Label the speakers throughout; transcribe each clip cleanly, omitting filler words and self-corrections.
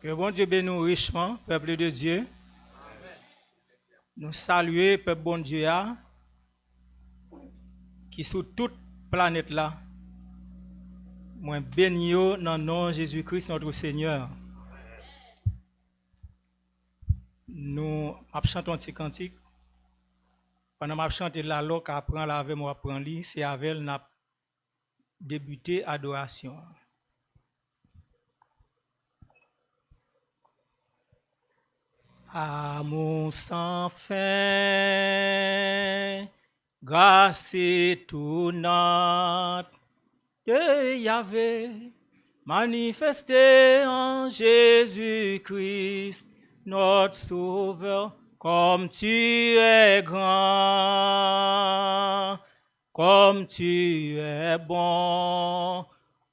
Speaker 1: Que bon Dieu bénisse richement, peuple de Dieu. Nous saluons, peuple bon Dieu, qui sur toute planète là. Moi bénis dans le nom de Jésus-Christ, notre Seigneur. Nous chantons un petit cantique. Pendant que je chante là, l'autre apprend là avec moi, apprend lui, c'est avec elle n'a débuté adoration. Amour sans fin, grâce étonnante de Yahvé, manifesté en Jésus-Christ, notre Sauveur, comme tu es grand, comme tu es bon,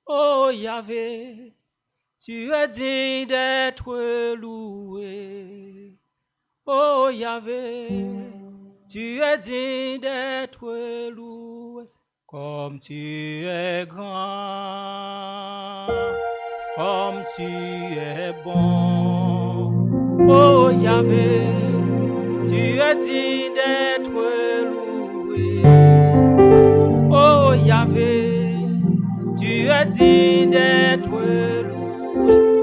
Speaker 1: oh Yahvé, tu es digne d'être loué. Oh Yahvé, tu es digne d'être loué, comme tu es grand, comme tu es bon. Oh Yahvé, tu es digne d'être loué. Oh Yahvé, tu es digne d'être loué,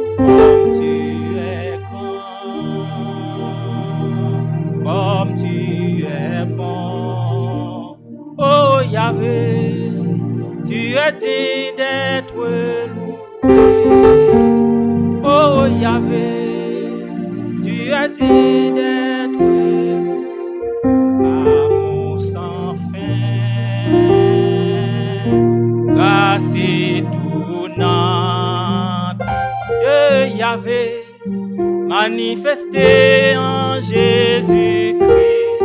Speaker 1: comme tu es grand, comme tu es bon. Oh Yahvé, tu es digne d'être loué. Oh Yahvé, tu es digne d'être loué. Amour sans fin, grâce étonnante de Yahvé, manifesté en Jésus-Christ,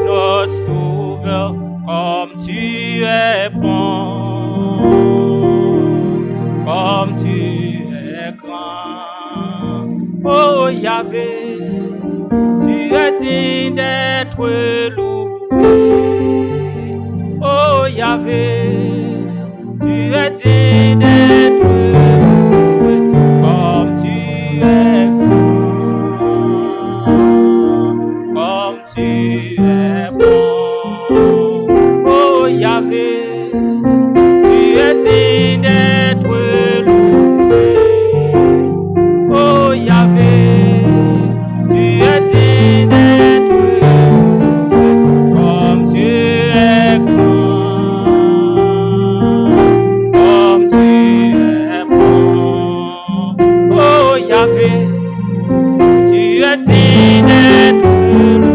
Speaker 1: notre Sauveur, comme tu es bon, comme tu es grand. Oh Yahvé, tu es digne d'être loué. Oh Yahvé, tu es digne d'être loué, comme tu es grand, comme tu es bon. Oh Yahvé, tu es digne d'être loué. Oh Yahvé, tu es digne d'être loué, comme tu es grand, comme tu es bon. Oh Yahvé, tu es digne d'être loué.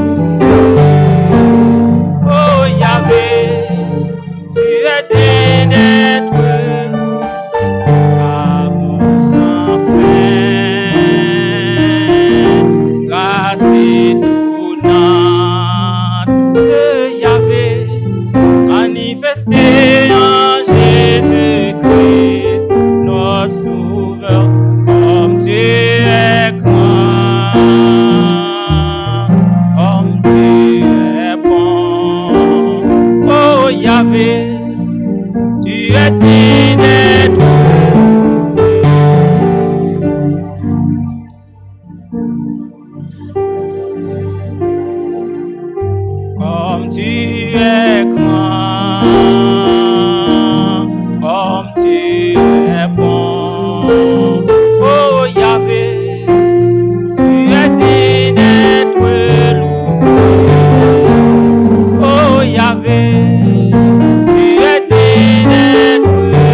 Speaker 1: Oh Yahvé, tu es digne d'être loué. Amour sans fin, grâce étonnante de Yahvé, manifesté en Jésus-Christ, notre Sauveur, comme tu es grand, comme tu es bon. Oh Yahvé, tu es digne d'être loué. Comme tu es grand, comme tu es bon. Oh Yahvé, tu es digne d'être loué. Oh Yahvé, tu es digne d'être loué.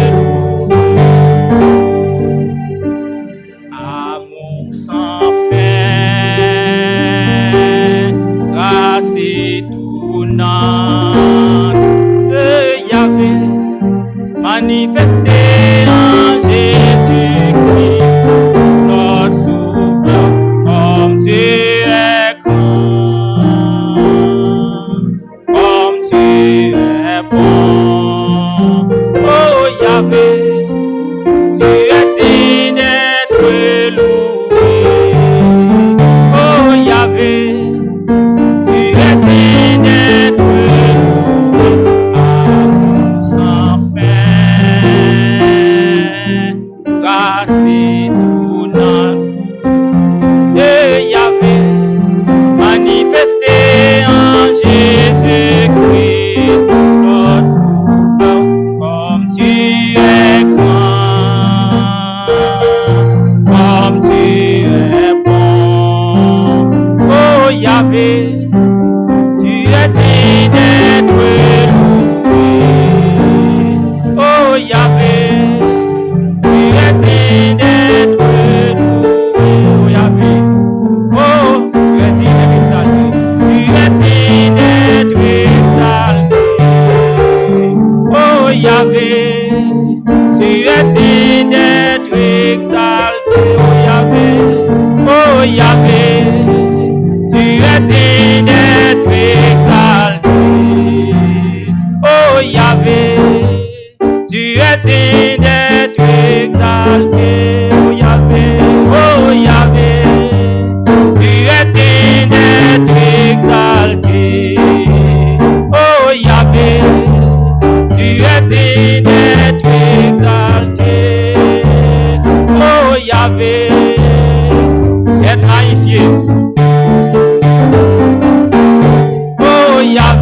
Speaker 1: Amour sans fin, grâce étonnante de Yahvé, manifesté en Jésus-Christ, notre Sauveur, comme tu es grand, comme tu es bon. Oh Yahvé, tu es digne d'être loué. Oh Yahvé, tu es digne d'être loué. Amour sans fin, grâce étonnante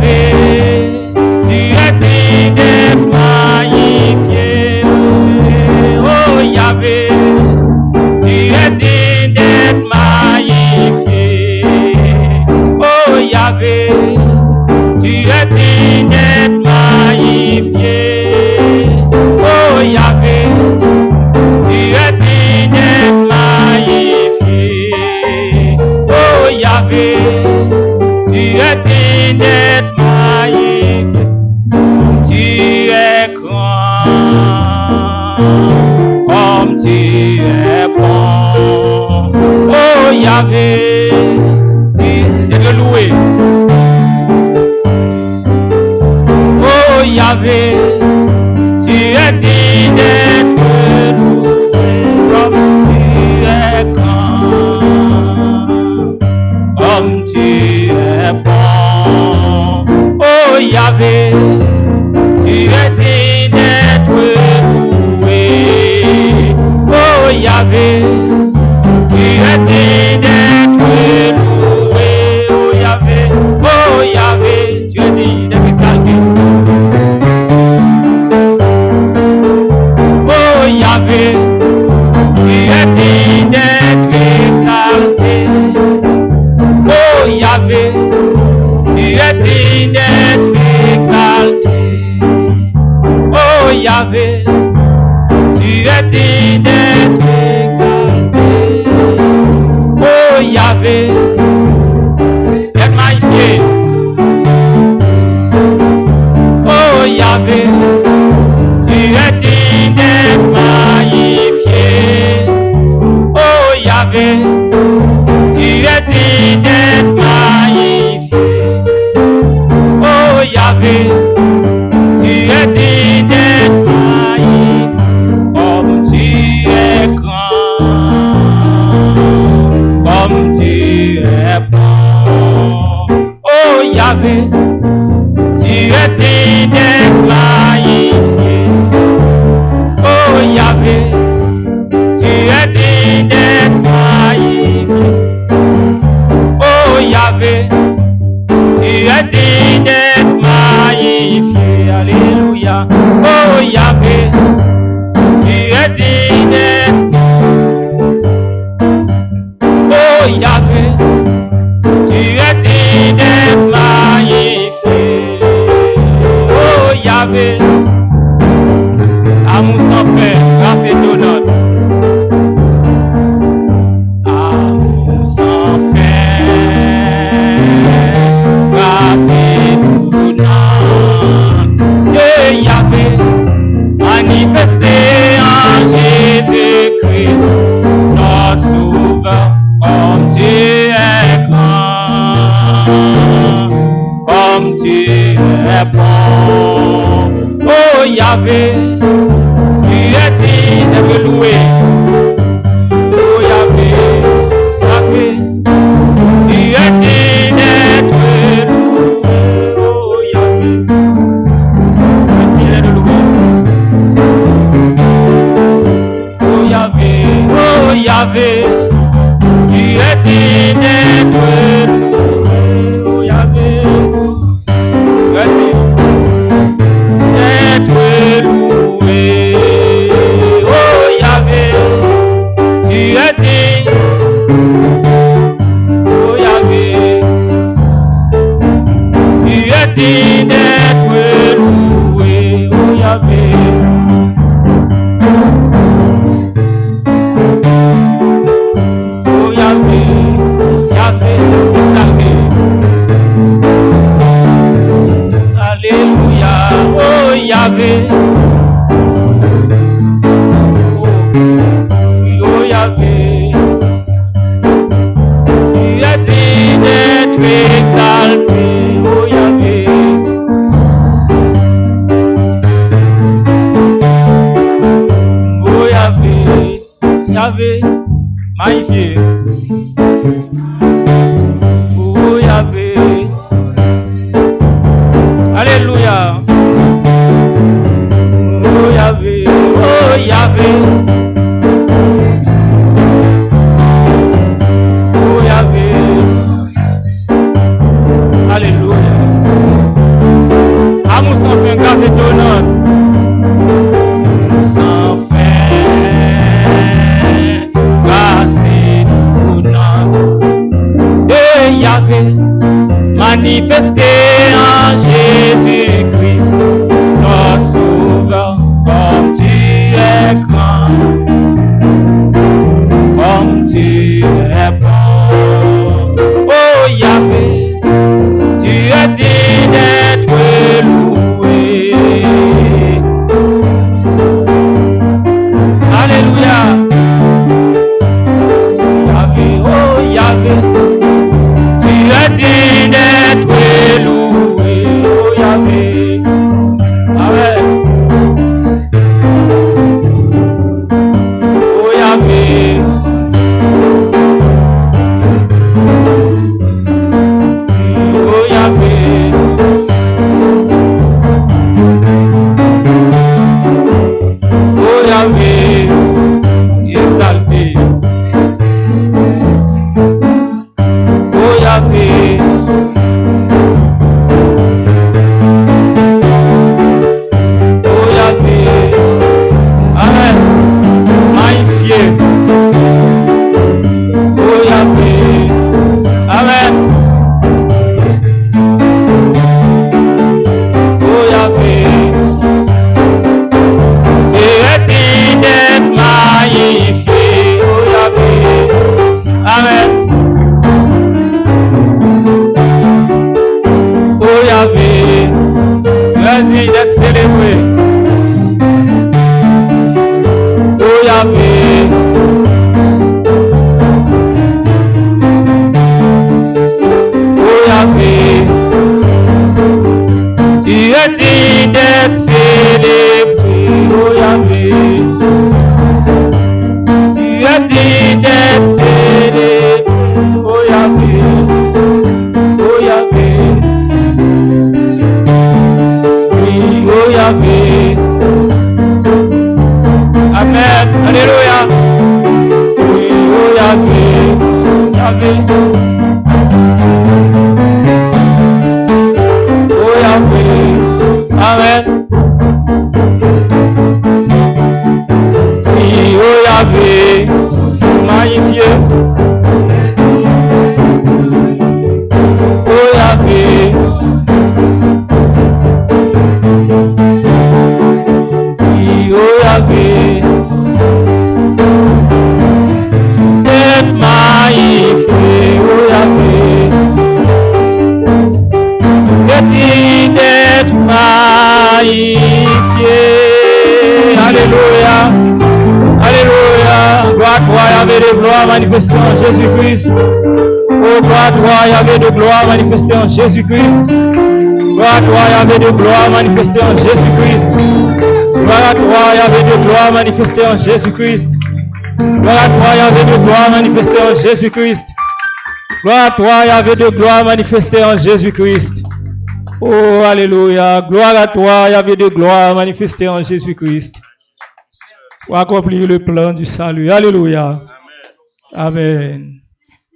Speaker 1: Yahvé, tu es digne d'être magnifié. Oh Yahvé, tu es digne d'être magnifié. Oh Yahvé, tu es digne d'être magnifié. Oh Yahvé, tu es digne d'être magnifié. Oh Yahvé, tu es digne d'être magnifié. Tu es grand, comme tu es bon. Oh Yahvé, tu es loué. Oh Yahvé, tu es digne d'être loué, comme tu es grand, comme tu es bon. Oh Yahvé, tu es digne d'être loué. Oh Yahvé, tu es digne d'être loué. Oh Yahvé, tu es digne d'être exalté. Oh Yahvé, tu es digne d'être exalté. Oh Yahvé, tu es digne d'être exalté. Oh Yahvé, tu es digne d'être exalté. Oh Yahvé, d'être magnifié. Oh Yahvé, tu es digne d'être magnifié. Oh Yahvé, tu es digne d'être magnifié. Oh Yahvé, tu es digne d'être magnifié. Comme tu es grand, comme tu es bon. Oh Yahvé, tu es digne d'être magnifié. Oh Yahvé, tu es digne d'être magnifié. Oh Yahvé, tu es digne d'être magnifié. Alléluia. Oh Yahvé, tu es digne d'être. Oh Yahvé, tu es digne d'être magnifié. Oh Yahvé, amour sans fin, grâce étonnante. Amour sans fin, grâce étonnante. Et Yahvé, manifesté en Jésus-Christ, notre Sauveur, comme tu es grand, comme tu es bon. Oh Yahvé, tu es digne d'être loué. Oh Yahvé, Yahvé, tu es digne d'être loué. Oh Yahvé, tu es digne d'être loué. Oh Yahvé, tu es digne d'être loué. Oh Yahvé, tu es digne d'être loué. Oh Yahvé, tu es digne. Oh Yahvé, tu es digne d'être loué. Oh Yahvé. Oh Yahvé, Yahvé, exalté. Alléluia. Oh Yahvé. Oh, oui, oh Yahvé. Tu es digne d'être exalté. Oh Yahvé. Oh Yahvé, Yahvé, magnifié. Oh Yahvé. Alléluia.
Speaker 2: manifester en Jésus-Christ, notre sauveur, comme tu es grand, comme tu es bon. Oh Yahvé, tu es digne d'être loué. Alléluia. Yahvé, oh Yahvé, tu es digne d'être loué. Oh Yahvé. Amen. Oh Yahvé. Oh Yahvé. Oh Yahvé. Exalté. Oh Yahvé. Oh Yahvé. Amen. Magnifié. Oh Yahvé. Amen. Oh Yahvé. Tu es digne d'être magnifié. Oh Yahvé. Amen. Oh Yahvé. Tu es digne d'être célébré. Oh Yahvé. Oh Yahvé. Tu es digne d'être célébré. Oh Yahvé. Tu es digne d'être célébré. Oh Yahvé. Oh Yahvé. Oui, oh Yahvé. Amen. Alléluia. Oui, oh Yahvé. Yahvé. Oh Yahvé. Amen. Oui, oh Yahvé. Magnifié. Oh Yahvé. Oui, oh Yahvé. D'être magnifié, oh Yahvé. D'être magnifié. Alléluia. Alléluia. Gloire à toi, Yahvé de gloire manifestée en Jésus-Christ. Oh, gloire à toi, Yahvé de gloire manifestée en Jésus-Christ. Gloire à toi, Yahvé de gloire manifestée en Jésus-Christ. Gloire à toi, Yahvé de gloire manifestée en Jésus-Christ. Gloire à toi, Yahvé de gloire manifestée en Jésus-Christ. Gloire à toi, Yahvé de gloire manifestée en Jésus-Christ. Oh, alléluia. Gloire à toi, Yahvé de gloire manifestée en Jésus-Christ. Pour accomplir le plan du salut. Alléluia. Amen.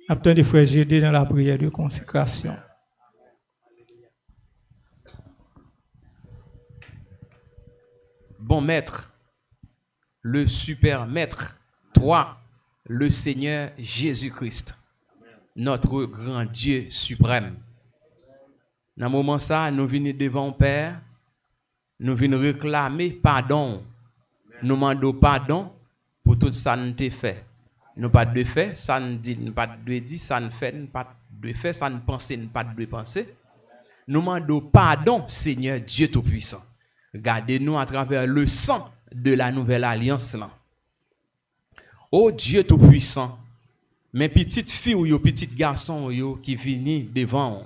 Speaker 2: Après des frères, j'ai dit dans la prière de consécration.
Speaker 3: Bon maître, le super maître, toi, le Seigneur Jésus-Christ, notre grand Dieu suprême. Dans ce moment ça, nous venons devant le Père, nous venons réclamer pardon. Nous demandons pardon pour tout ça que nous avons fait. Nous pas de fait, ça ne dit, nous pas de dit, ça ne fait, nous pas de fait, ça ne pense, nous pas de penser. Nous demandons pardon, Seigneur Dieu Tout-Puissant. Gardez-nous à travers le sang de la nouvelle alliance. Là. Oh Dieu Tout-Puissant, mes petites filles ou petits garçons qui viennent devant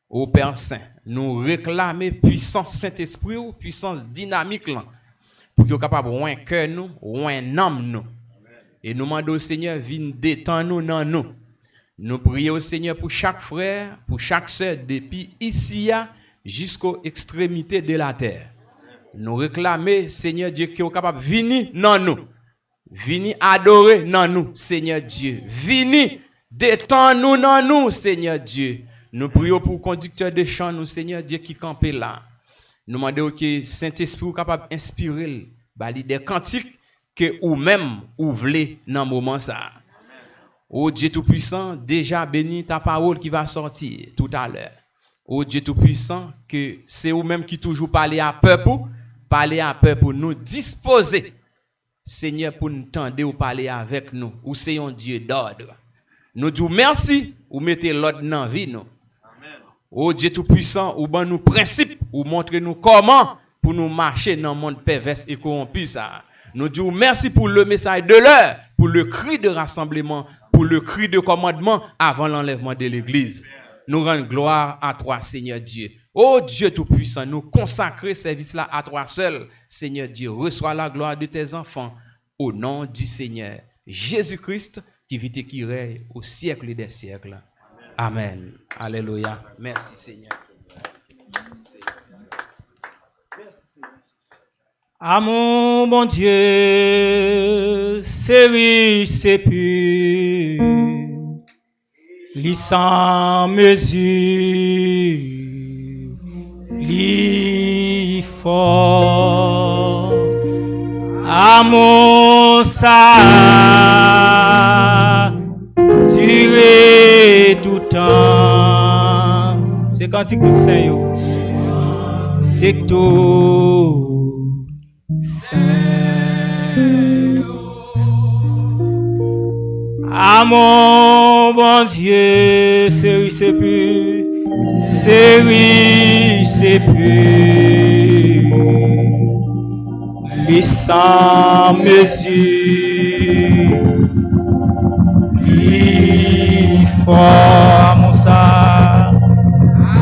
Speaker 3: au Père Saint, nous réclamer puissance Saint-Esprit ou puissance dynamique là, pour qu'ils soient capables de un cœur nous, ou un âme nous. Et nous demandons au Seigneur, viens détendre nous dans nous. Nous prions au Seigneur pour chaque frère, pour chaque sœur, depuis ici jusqu'aux extrémités de la terre. Nous réclamer, Seigneur Dieu, qui est capable de venir dans nous. Venir adorer dans nous, Seigneur Dieu. Venir détendre nous dans nous, Seigneur Dieu. Nous prions pour le conducteur de chant, nous, Seigneur Dieu, qui campe là. Nous demandons que Saint-Esprit soit capable d'inspirer des cantiques que ou même ou voulez dans le moment ça. Oh Dieu Tout-Puissant, déjà béni ta parole qui va sortir tout à l'heure. ô Dieu Tout-Puissant, que c'est vous-même qui toujours parlez à peuple pour nous disposer, Seigneur, pour nous tendre ou parler avec nous, ou c'est un Dieu d'ordre. Nous disons merci, ou mettez l'ordre dans la vie, nous. Ô Dieu Tout-Puissant, ou ben nous principes, ou montrez nous comment pour nous marcher dans le monde pervers et corrompu, ça. Nous disons merci pour le message de l'heure, pour le cri de rassemblement, pour le cri de commandement avant l'enlèvement de l'église. Nous rendons gloire à toi, Seigneur Dieu. Ô Dieu Tout-Puissant, nous consacrons ce service-là à toi seul. Seigneur Dieu, reçois la gloire de tes enfants au nom du Seigneur Jésus-Christ qui vit et qui règne au siècle des siècles. Amen. Alléluia. Merci Seigneur.
Speaker 1: Ah mon bon Dieu, c'est riche, c'est pur, lit sans mesure, lit fort. Ah mon ça, duré tout temps. C'est cantique tout saint yo. C'est tout. Ah mon bon Dieu, c'est riche, c'est pur, c'est riche, c'est pur, les sans mesure, les fort, mon ça,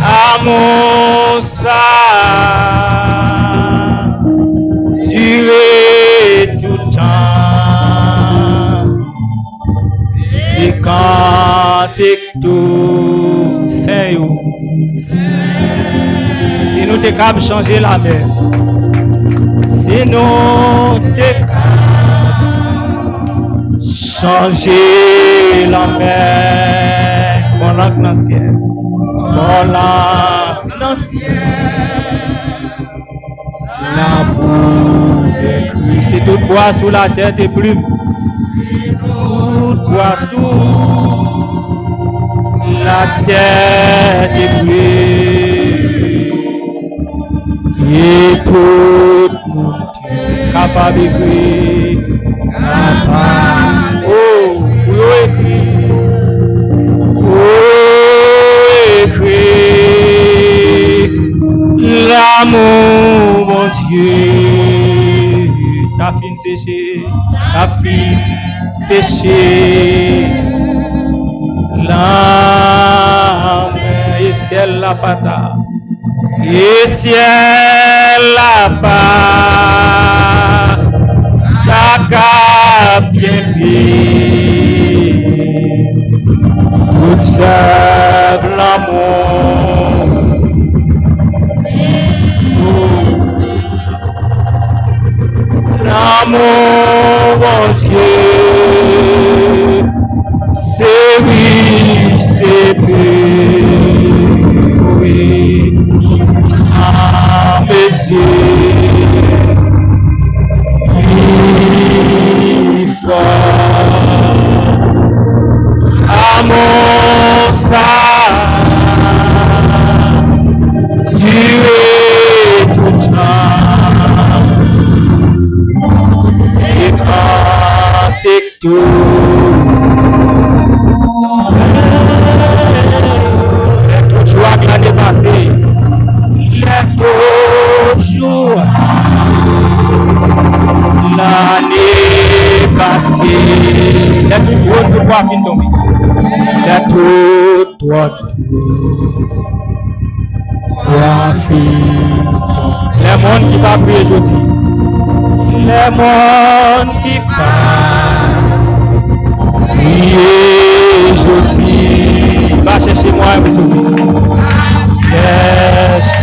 Speaker 1: ah mon ça. Duré tout temps, c'est quand c'est tout, c'est où, si nous t'es capable de changer la mer, si nous t'es capable de changer la mer, pendant que dans le ciel, pendant dans le ciel. La boue des cris, c'est tout bois sous la tête et plume. Tout bois sous la tête et plume. Et tout le monde capable d'écrire. Capable. Oh, oui, écrit. Oh, écrit. L'amour, mon Dieu, ta fin séchée, l'âme et ciel la pata, et ciel la pata, ta cap bien pire, tout serve l'amour. L'amour, mon Dieu, c'est riche, c'est pur, oui, sans mesure, il fort, amour, ça, duré tout temps. C'est tout. Les toute joie qui l'a dépassé. Les toute joie. L'année passée. Les toute droit pour pouvoir finir tomber. Les toute droit pour finir. Les mondes qui va prier aujourd'hui. Les mondes qui parlent, priez aujourd'hui, va chercher moi et me sauver. Cherche-moi,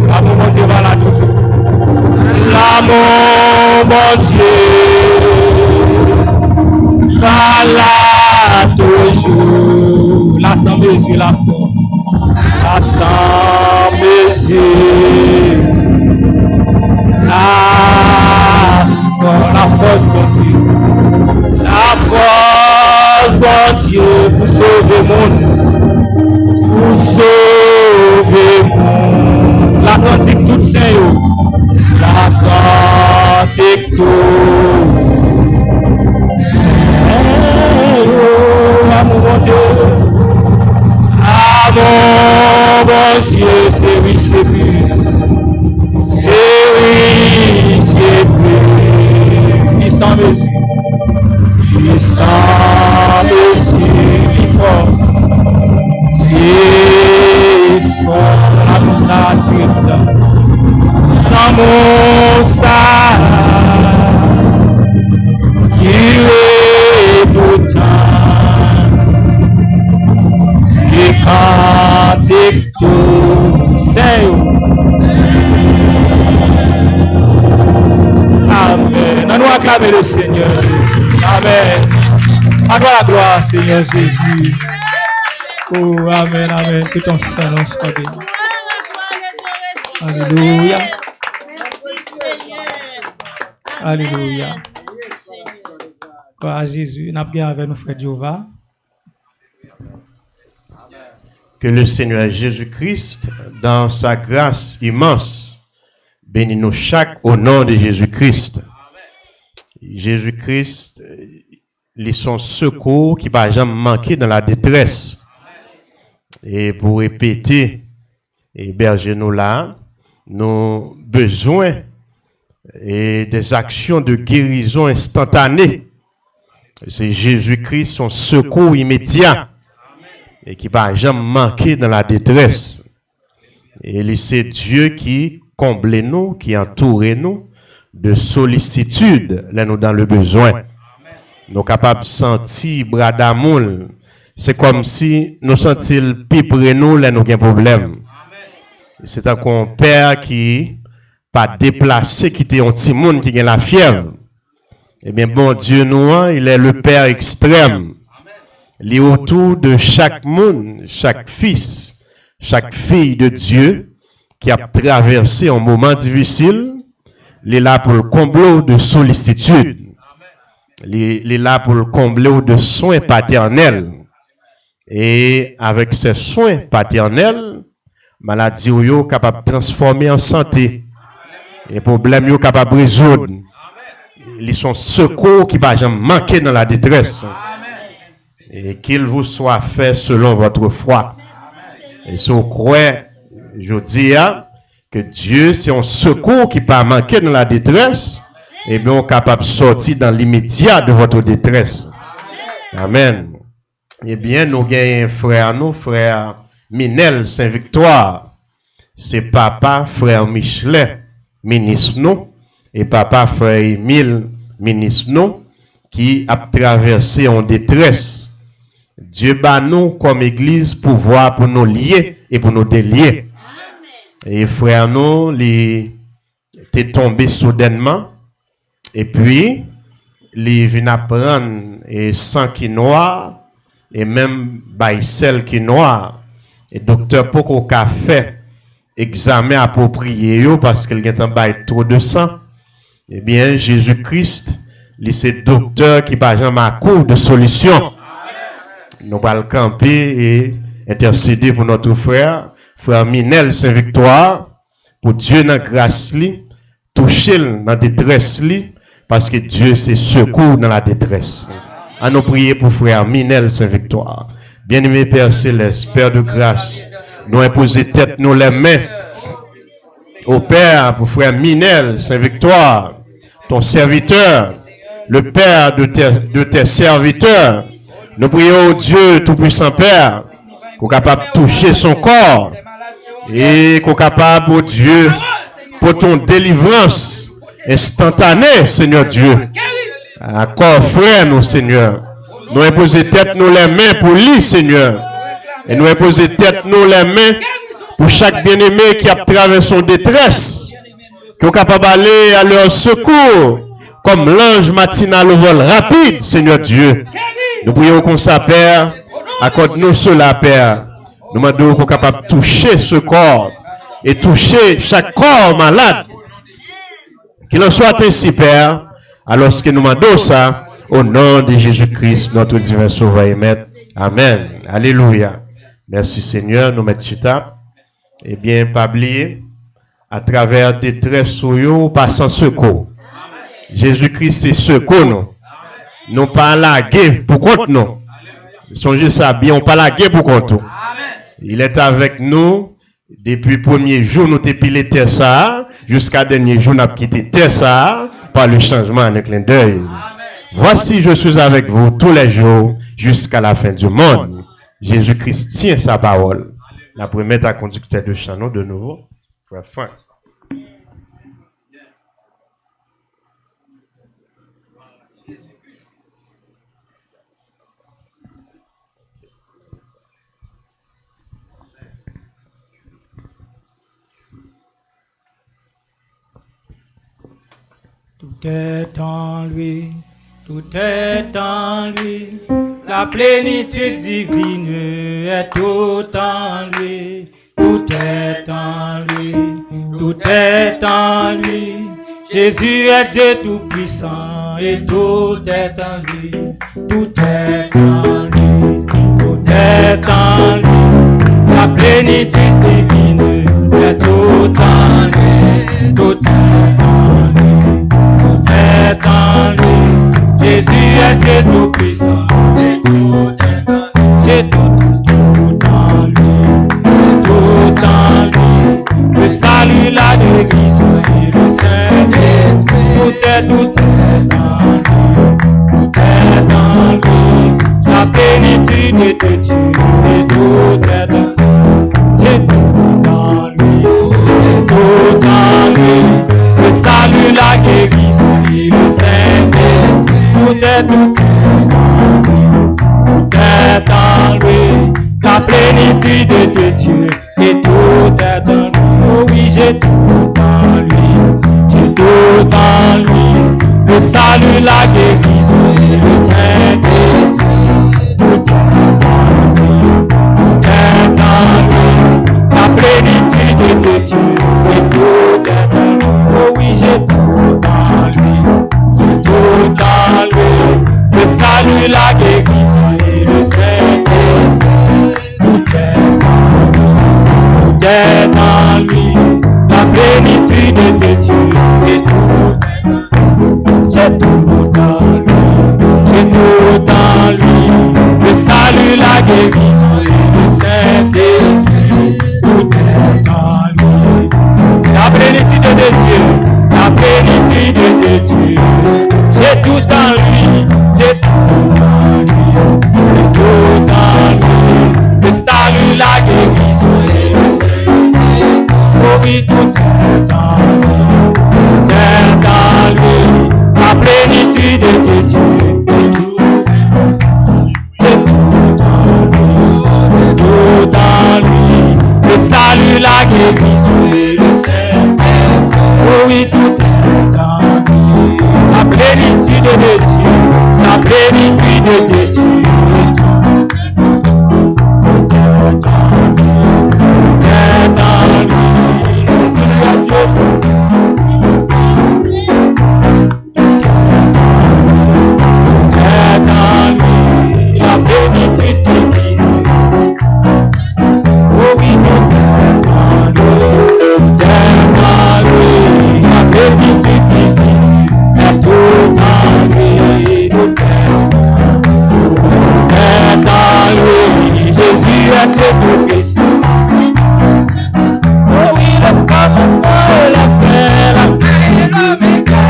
Speaker 1: l'amour mon Dieu va là toujours. L'amour mon Dieu va là toujours. La sans mesure, la force. La sans mesure, la force, bon Dieu, la force, bon Dieu,
Speaker 2: sauver monde, pour sauver monde. La cantique toute saint yo, la cantique toute saint yo, amour mon Dieu, amour mon Dieu, c'est oui, c'est plus, c'est oui, c'est plus, il sans mesure. Et sans mesure, il fort, l'amour ça a tué tout le temps. L'amour ça a tué tout le temps. C'est quand c'est tout, c'est Amen. Nous acclamer le Seigneur Jésus. Amen. À toi la gloire, Seigneur Jésus. Oh, amen, amen. Que ton Saint-Nom soit béni. Alléluia. Alléluia. Gloire à Jésus. Nous bien avec nous, frère Jéhovah.
Speaker 4: Que le Seigneur Jésus-Christ, dans sa grâce immense, bénisse nous chaque au nom de Jésus-Christ. Jésus-Christ, il son secours qui ne va jamais manquer dans la détresse. Et pour répéter, hébergez-nous là, nous besoin et des actions de guérison instantanée. C'est Jésus-Christ, son secours immédiat, et qui ne va jamais manquer dans la détresse. Et c'est Dieu qui comble nous, qui entoure nous de sollicitude, là nous dans le besoin. Nous sommes capables de sentir bras d'amour. C'est comme si nous sentions le pipe nous, là nous avons un problème. C'est un père qui pas déplacé, qui était un petit monde qui a la fièvre. Eh bien, bon Dieu, nous, il est le Père extrême. Il est autour de chaque monde, chaque fils, chaque fille de Dieu qui a traversé un moment difficile. Il est là pour le combler de sollicitude. Il est là pour le combler de soins paternels. Et avec ces soins paternels, maladie ou capable de transformer en santé. Et problème yo capable de résoudre. Ils sont secours qui va jamais manquer dans la détresse. Et qu'il vous soit fait selon votre foi. Et si vous croyez, je dis que Dieu c'est un secours qui va manquer dans la détresse, et bien on est capable de sortir dans l'immédiat de votre détresse. Amen. Eh bien, nous avons frère Minel Saint-Victoire. C'est papa, frère Michelet, ministre nous, et papa, frère Émile, ministre nous, qui a traversé en détresse. Dieu bat nous comme église pouvoir pour nous lier et pour nous délier. Et frère nous, il est tombé soudainement, et puis, il vient apprendre et sang qui noir, et même baïsel qui noir. Et docteur Poko a fait examen approprié parce qu'il y a un bail trop de sang. Eh bien, Jésus-Christ, c'est docteur qui va jamais à court de solution. Nous allons camper et intercéder pour notre frère Minel Saint-Victoire, pour Dieu dans la grâce, toucher dans la détresse, parce que Dieu c'est secours dans la détresse. À nous prier pour frère Minel Saint-Victoire. Bien-aimé Père Céleste, Père de grâce, nous imposer tête, nous les mains au Père pour frère Minel Saint-Victoire, ton serviteur, le Père de tes serviteurs. Nous prions au Dieu Tout-Puissant Père, qu'on est capable de toucher son corps et qu'on est capable, au Dieu, pour ton délivrance instantanée, Seigneur Dieu. Encore frère, nous, Seigneur. Nous imposer tête, nous les mains pour lui, Seigneur. Et nous imposer tête, nous les mains pour chaque bien-aimé qui a traversé son détresse, qui est capable d'aller à leur secours, comme l'ange matinal au vol rapide, Seigneur Dieu. Nous prions comme ça, Père. Accorde-nous cela, Père. Nous demandons qu'on est capable de toucher ce corps et toucher chaque corps malade. Qu'il en soit ainsi, Père, alors que nous demandons ça au nom de Jésus-Christ, notre divin Sauveur et Maître. Amen. Alléluia. Merci Seigneur, nous mettons chita. Eh bien, pas oublier, à travers détresse sur eux, pas sans secours. Jésus-Christ, c'est secours, nous. Nous pas la guerre pour contre nous. Songez ça bien, on pas la guerre pour contre nous. Il est avec nous depuis le premier jour, nous t'ai pilé terre ça, jusqu'à dernier jour, nous avons quitté terre ça, par le changement en un clin d'œil. Voici, je suis avec vous tous les jours, jusqu'à la fin du monde. Jésus-Christ tient sa parole. La première à conducteur de chant, de nouveau. Frère Frank.
Speaker 1: Tout est en lui, tout est en lui. La plénitude divine est tout en lui. Tout est en lui, tout est en lui. Jésus est Dieu tout-puissant et tout est en lui. Tout est en lui, tout est en lui. La plénitude divine est tout en lui. Tout est en lui, tout est en lui. Jésus est Dieu tout-puissant et tout est en lui. J'ai tout en lui, tout en lui. Le salut, la guérison et le Saint-Esprit. Tout est en lui, tout est en lui. La plénitude de Dieu et tout est en lui. J'ai tout en lui, j'ai tout en lui. Le salut, la guérison et le Saint-Esprit. Tout est en lui, tout est en lui. La plénitude de Dieu et tout est en lui. Oh oui, j'ai tout en lui, j'ai tout en lui. Le salut, la guérison et le Saint-Esprit. Tout est en lui, tout est en lui. La plénitude de Dieu et tout est en lui. Oh oui, j'ai tout en lui, j'ai tout en lui. Le salut, la guérison et le Saint-Esprit. Tout est en lui, tout est en lui. La plénitude de Dieu et tout est en lui. J'ai tout en lui, j'ai tout en lui. Le salut, la guérison et le Saint-Esprit. Tout est en lui. La plénitude de Dieu, la plénitude de Dieu. J'ai tout en lui, j'ai tout en lui, j'ai tout en lui. Le salut, la guérison et le Saint-Esprit. Oh oui, tout est en lui, tout est en lui. La plénitude de Dieu et tout. J'ai tout en lui, j'ai tout en lui. Le salut, la guérison et le Saint-Esprit. Oh oui, tout est en lui. La plénitude de Dieu, la plénitude de Dieu. Tout est en lui, tout est en lui. Jésus est Dieu. Tout est en lui, la plénitude divine. Oh oui, tout est en lui, tout est en lui. La plénitude divine est tout en lui, tout est en lui. Jésus est Dieu tout-puissant. Oh oui, le commencement et la fin et l'oméga.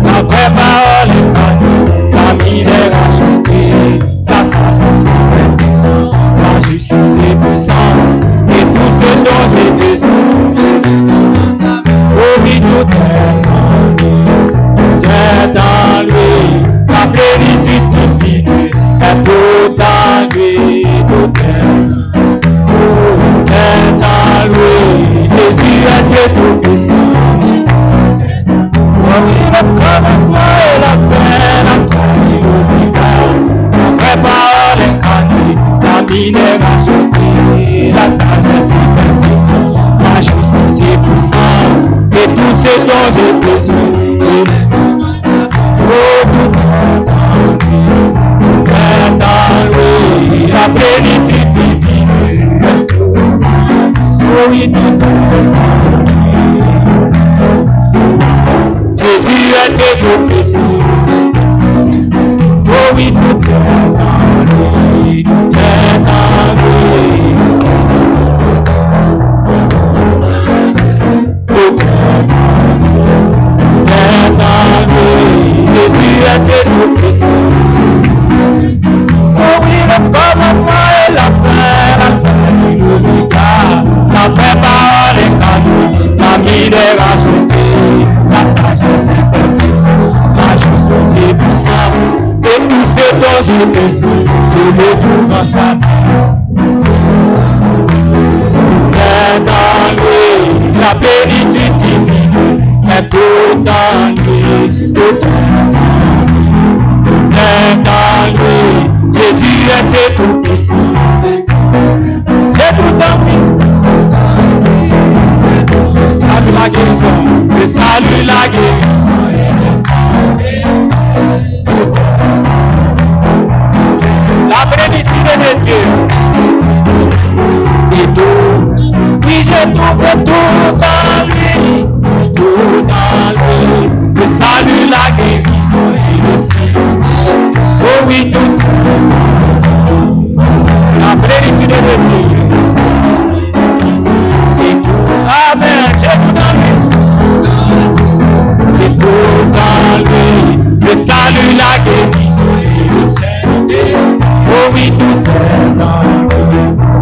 Speaker 1: La vraie parole est connue, la mine est rachetée. La sagesse et perfection, la justice et puissance, et tout ce dont j'ai besoin. Oh oui, tout est en lui, tout est en lui. La plénitude divine est tout en lui, tout est en lui. Tout est en lui, Jésus est Dieu tout-puissant. Oh oui, le commencement et la fin et l'oméga. La vraie parole incarnée, la mine est rachetée. La sagesse et perfection, la justice et puissance, et tout ce dont j'ai besoin. Oh, tout est en lui, tout est en lui. La oui, tout est dans lui. Jésus a été tout précieux. Oh oui, tout est dans lui, tout est dans lui. Tout est dans lui. Jésus a été tout précieux. Oh oui, le commencement et la fin, l'alpha et l'oméga. La vraie parole est connue, la misère ajoutée, la sagesse et perfection, la justice et puissance. Et tout ce dont j'ai besoin, je le trouve en sa main. Tout est dans lui, la plénitude divine est tout dans lui. Tout est dans lui. Jésus était tout puissant. J'ai tout en lui. Le salut, la guérison. Le salut, la guérison. Tout la plénitude de Dieu. Et tout. Oui, je trouve tout dans lui. Tout dans lui. Le salut, la guérison et le Seigneur. Oh oui, tout la plénitude de Dieu. Et tout, amen, j'ai tout dans lui. Et tout dans lui. Le salut, la guérison et le Saint-Esprit. Oh oui, tout est dans lui.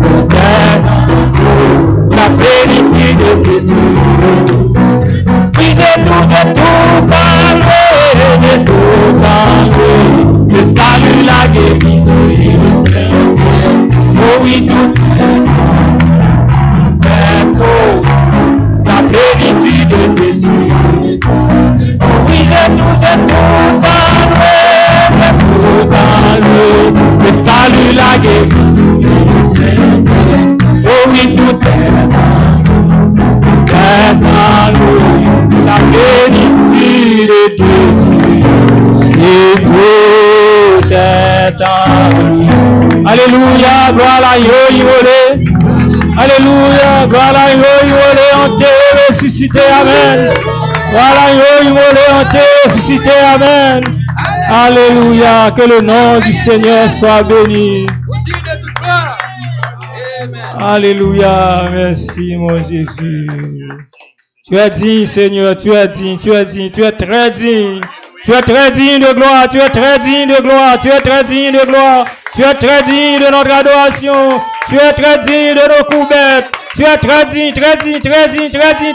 Speaker 1: Tout est dans lui. La plénitude de Dieu. Oui, j'ai tout dans lui. J'ai tout dans lui. Le salut, la guérison et le Saint-Esprit. Oh oui, tout est beau. La plénitude de Dieu. Oui, j'ai tout dans lui. J'ai tout dans lui. Le salut, la guérison et le Saint-Esprit. Oh oui, tout est dans lui. La plénitude de Dieu. Et tout est dans lui. Alléluia, gloire à Dieu, alléluia, gloire à Dieu, on t'est ressuscité, amen. Gloire à Dieu, on t'est ressuscité, amen. Alléluia, que le nom du Seigneur soit béni. Alléluia, merci mon Jésus. Tu es digne, Seigneur, tu es digne, tu es digne, tu es très digne. Tu es très digne de gloire, tu es très digne de gloire, tu es très digne de gloire, tu es très digne de notre adoration, tu es très digne de nos couvertes, tu es très digne, très digne, très digne, très digne, très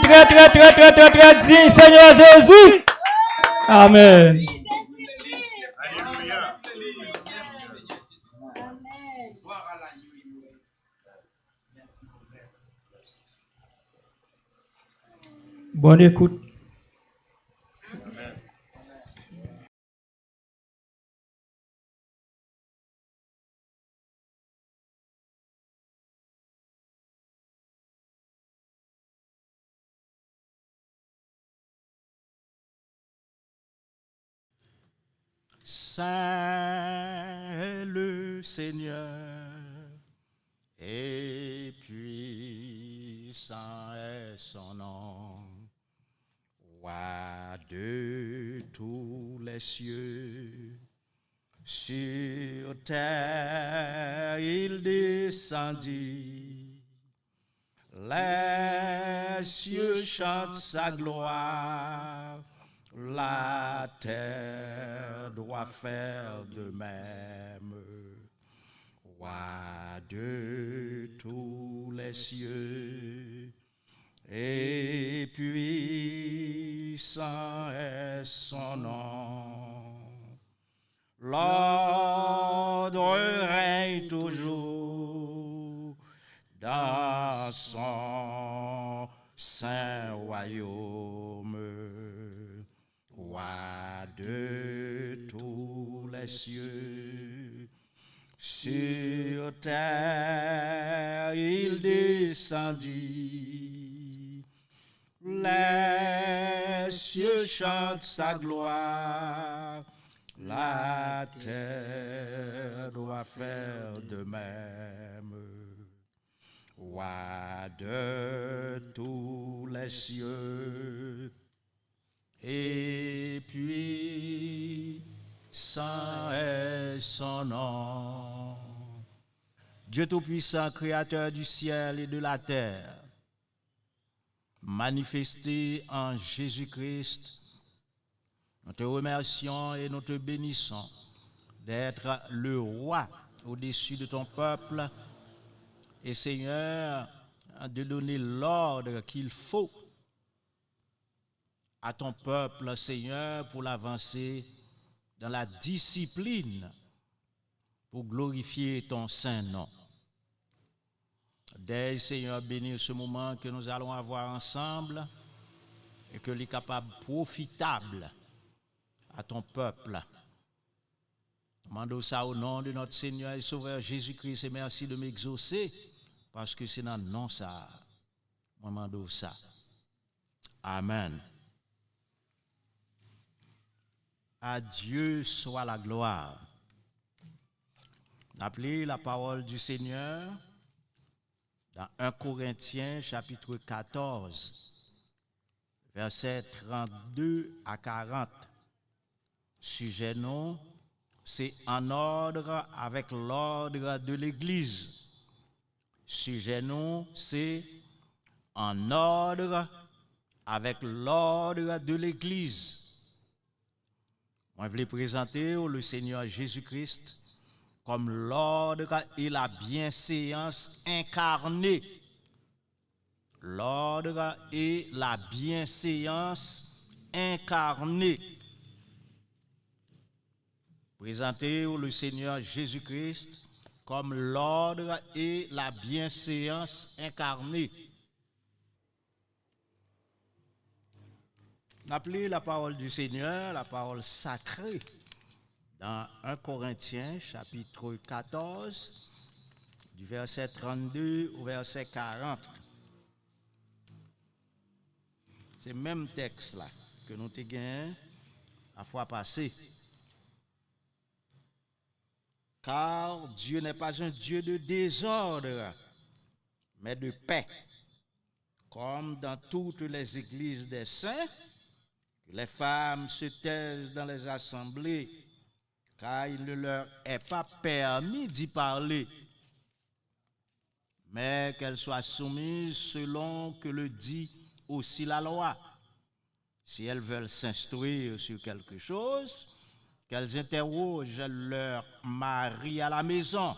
Speaker 1: digne, Seigneur Jésus. Amen. Bonne écoute.
Speaker 5: Saint est le Seigneur, et puissant est son nom. Roi de tous les cieux, sur terre il descendit. Les cieux chantent sa gloire, la terre doit faire de même. Roi de tous les cieux, et puissant est son nom. L'ordre règne toujours dans son saint royaume. Roi de tous les cieux, sur terre il descendit. Les cieux chantent sa gloire, la terre doit faire de même. Roi là de tous les cieux. Et puis, saint est son nom. Dieu Tout-Puissant, Créateur du ciel et de la terre, manifesté en Jésus-Christ, nous te remercions et nous te bénissons d'être le roi au-dessus de ton peuple et Seigneur, de donner l'ordre qu'il faut à ton peuple, Seigneur, pour l'avancer dans la discipline, pour glorifier ton saint nom. Dès, Seigneur, bénir ce moment que nous allons avoir ensemble et que les capables profitables à ton peuple. Demandons ça au nom de notre Seigneur et Sauveur Jésus-Christ et merci de m'exaucer parce que c'est dans le nom ça. Moi, demandons ça. Amen. À Dieu soit la gloire. Appelez la parole du Seigneur dans 1 Corinthiens chapitre 14, versets 32 à 40. Sujet non, c'est en ordre avec l'ordre de l'Église. Sujet non, c'est en ordre avec l'ordre de l'Église. Moi, je vais présenter le Seigneur Jésus-Christ comme l'ordre et la bienséance incarnée. L'ordre et la bienséance incarnée. Présentez le Seigneur Jésus-Christ comme l'ordre et la bienséance incarnée. Appelez la parole du Seigneur, la parole sacrée, dans 1 Corinthiens, chapitre 14, du verset 32 au verset 40. C'est le même texte là que nous avons gagné la fois passée. Car Dieu n'est pas un Dieu de désordre, mais de paix. Comme dans toutes les églises des saints, que les femmes se taisent dans les assemblées, car il ne leur est pas permis d'y parler, mais qu'elles soient soumises selon que le dit aussi la loi. Si elles veulent s'instruire sur quelque chose, qu'elles interrogent leur mari à la maison,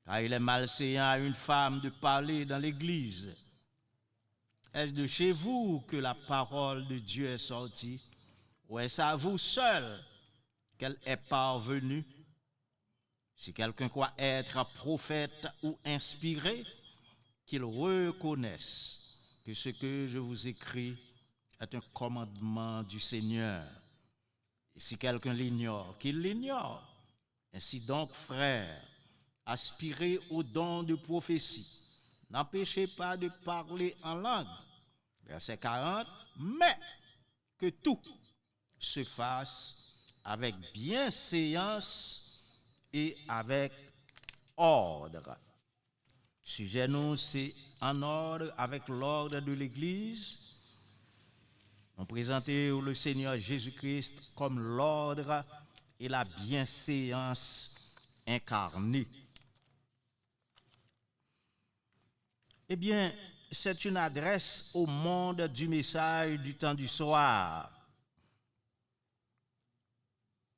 Speaker 5: car il est malséant à une femme de parler dans l'église. Est-ce de chez vous que la parole de Dieu est sortie, ou est-ce à vous seul qu'elle est parvenue? Si quelqu'un croit être prophète ou inspiré, qu'il reconnaisse que ce que je vous écris est un commandement du Seigneur. Et si quelqu'un l'ignore, qu'il l'ignore. Ainsi donc, frères, aspirez au don de prophétie. N'empêchez pas de parler en langue. Verset 40. Mais que tout se fasse avec bienséance et avec ordre. Sujet nous, c'est en ordre avec l'ordre de l'Église. On présentait le Seigneur Jésus-Christ comme l'ordre et la bienséance incarnée. Eh bien, c'est une adresse au monde du message du temps du soir.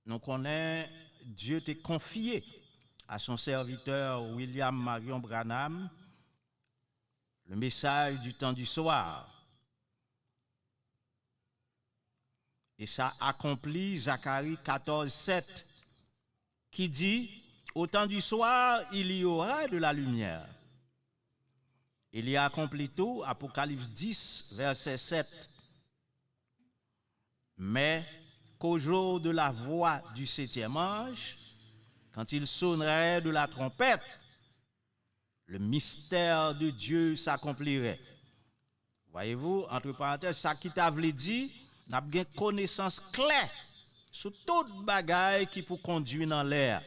Speaker 5: Nous connaissons, Dieu t'a confié à son serviteur William Marion Branham le message du temps du soir. Et ça accomplit Zacharie 14, 7, qui dit, au temps du soir, il y aura de la lumière. Il y a accompli tout, Apocalypse 10, verset 7. Mais qu'au jour de la voix du septième ange, quand il sonnerait de la trompette, le mystère de Dieu s'accomplirait. Voyez-vous, entre parenthèses, ça qui t'a dit, n'a pas une connaissance claire sur toute bagaille qui peut conduire dans l'air.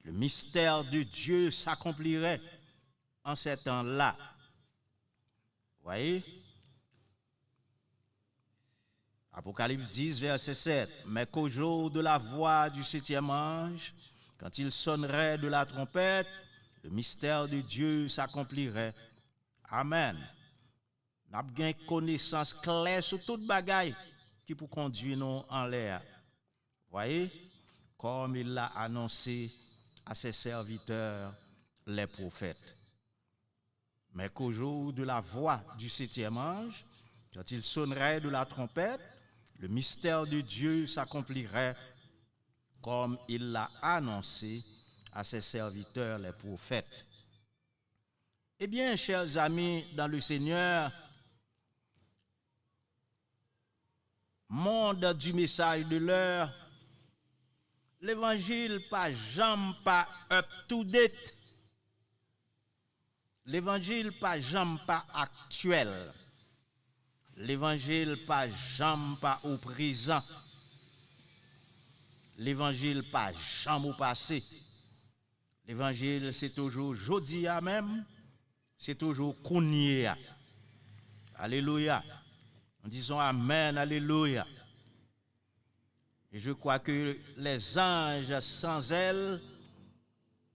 Speaker 5: Le mystère de Dieu s'accomplirait en ces temps-là. Voyez? Apocalypse 10, verset 7. Mais qu'au jour de la voix du septième ange, quand il sonnerait de la trompette, le mystère de Dieu s'accomplirait. Amen. N'a bien connaissance claire sur toute bagaille qui pour conduire nous en l'air. Voyez? Comme il l'a annoncé à ses serviteurs, les prophètes. Mais qu'au jour de la voix du septième ange, quand il sonnerait de la trompette, le mystère de Dieu s'accomplirait comme il l'a annoncé à ses serviteurs, les prophètes. Eh bien, chers amis dans le Seigneur, monde du message de l'heure, l'évangile pas jamais pas up to date. L'évangile pas jamais pas actuel. L'évangile pas jamais pas au présent. L'évangile pas jamais au passé. L'évangile c'est toujours jodi à même, c'est toujours kounia. Alléluia. En disant amen, alléluia. Et je crois que les anges sans ailes,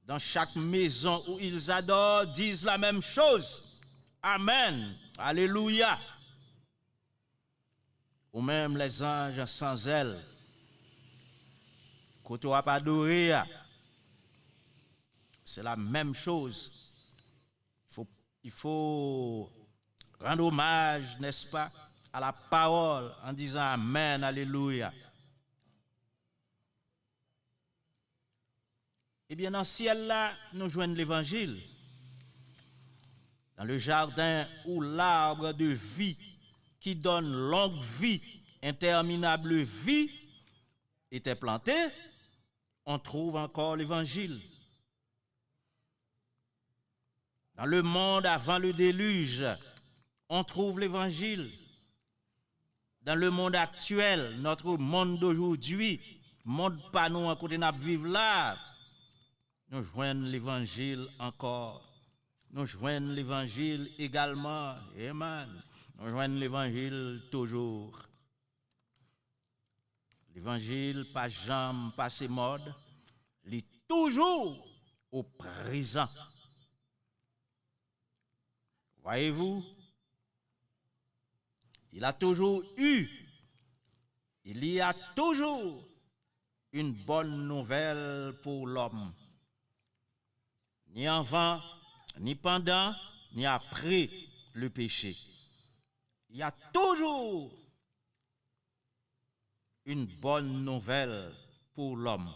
Speaker 5: dans chaque maison où ils adorent, disent la même chose. Amen, alléluia. Ou même les anges sans ailes, quand on va pas adorer, c'est la même chose. Il faut rendre hommage, n'est-ce pas, à la parole en disant amen, alléluia. Eh bien, dans le ciel là, nous joignons l'évangile. Dans le jardin où l'arbre de vie qui donne longue vie, interminable vie, était planté, on trouve encore l'évangile. Dans le monde avant le déluge, on trouve l'évangile. Dans le monde actuel, notre monde d'aujourd'hui, monde pas nous à côté de vivre là, nous joignons l'évangile encore. Nous joignons l'évangile également. Amen. Nous joignons l'évangile toujours. L'évangile pas jamais passé mode, il est toujours au présent. Voyez-vous, il a toujours eu, il y a toujours une bonne nouvelle pour l'homme. Ni avant, ni pendant, ni après le péché. Il y a toujours une bonne nouvelle pour l'homme.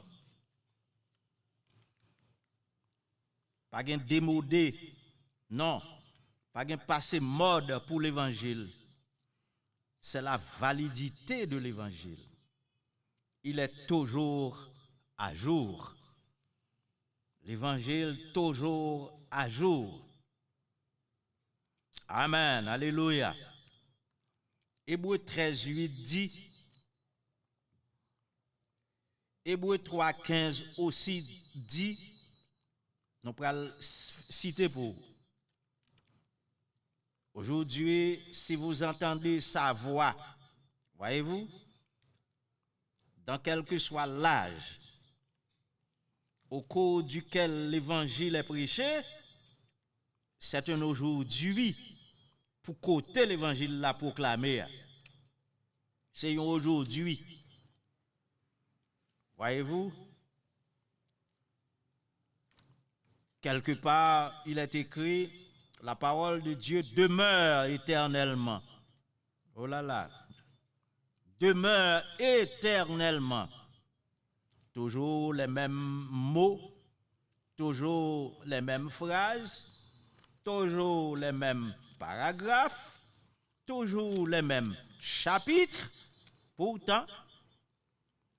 Speaker 5: Pas un démodé, non, pas un passé mode pour l'évangile. C'est la validité de l'évangile. Il est toujours à jour. L'évangile toujours à jour. Amen, alléluia. Hébreux 13, 8 dit, Hébreux 3, 15 aussi dit, nous pourrons citer pour vous. Aujourd'hui, si vous entendez sa voix, voyez-vous, dans quel que soit l'âge au cours duquel l'évangile est prêché, c'est un aujourd'hui pour côté l'évangile l'a proclamé. C'est un aujourd'hui. Voyez-vous, quelque part, il est écrit, la parole de Dieu demeure éternellement. Oh là là, demeure éternellement. Toujours les mêmes mots, toujours les mêmes phrases, toujours les mêmes paragraphes, toujours les mêmes chapitres, pourtant,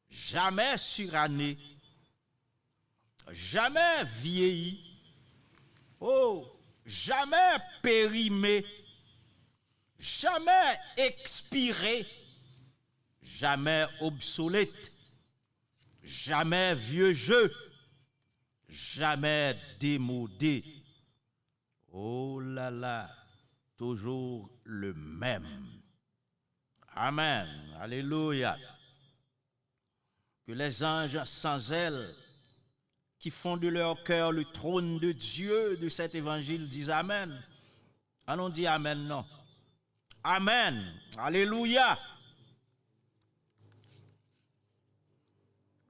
Speaker 5: jamais suranné, jamais vieilli, oh, jamais périmé, jamais expiré, jamais obsolète, jamais vieux jeu, jamais démodé. là, toujours le même. Amen. Alléluia. Que les anges sans ailes, qui font de leur cœur le trône de Dieu de cet évangile, disent Amen. Allons dire Amen, non. Amen. Alléluia.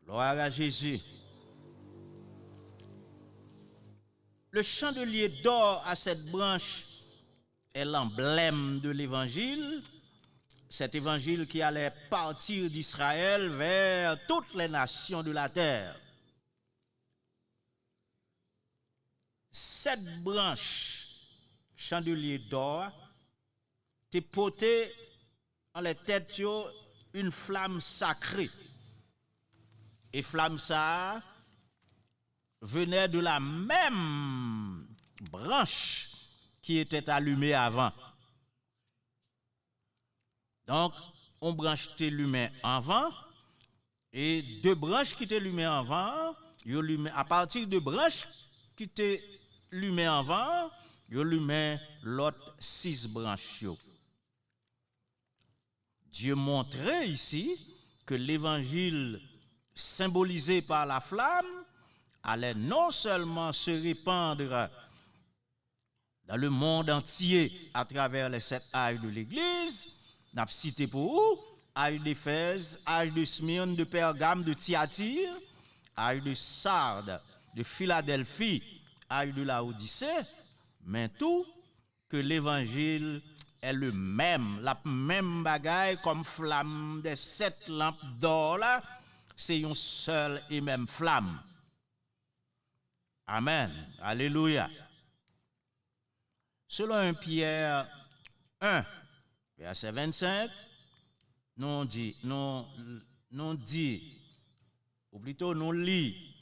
Speaker 5: Gloire à Jésus. Le chandelier d'or à cette branche est l'emblème de l'évangile, cet évangile qui allait partir d'Israël vers toutes les nations de la terre. Cette branche, chandelier d'or, t'est porté en les têtes une flamme sacrée. Et flamme ça venait de la même branche qui était allumée avant. Donc, on branche t'est allumée avant, et deux branches qui t'est allumées avant, à partir de branches qui t'est allumées avant, yo allumé l'autre 6 branches. Dieu montrait ici que l'évangile symbolisé par la flamme allait non seulement se répandre dans le monde entier à travers les 7 âges de l'Église, n'a cité pour vous, âge d'Éphèse, âge de Smyrne, de Pergame, de Thyatire, âge de Sardes, de Philadelphie, âge de Laodicée, mais tout que l'évangile est le même, la même bagaille comme flamme des 7 lampes d'or là, c'est une seule et même flamme. Amen. Alléluia. Selon 1 Pierre 1, verset 25, nous dit, ou plutôt nous lit,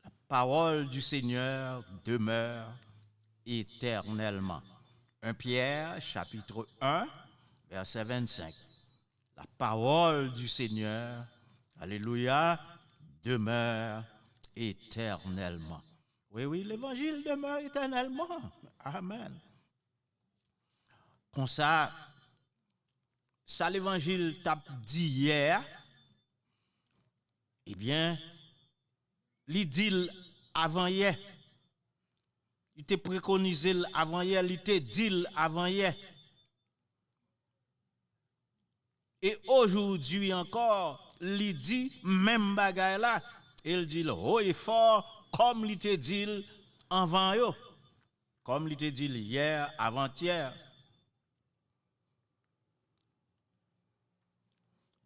Speaker 5: la parole du Seigneur demeure éternellement. 1 Pierre, chapitre 1, verset 25. La parole du Seigneur, alléluia, demeure éternellement. Oui, l'évangile demeure éternellement. Amen. Comme ça l'évangile t'a dit hier, eh bien, l'idylle avant hier. Il te préconisé avant hier, il te dit avant hier. Et aujourd'hui encore, il dit même bagaille là, il dit haut et fort comme il te dit avant yo, comme il te dit hier, avant-hier.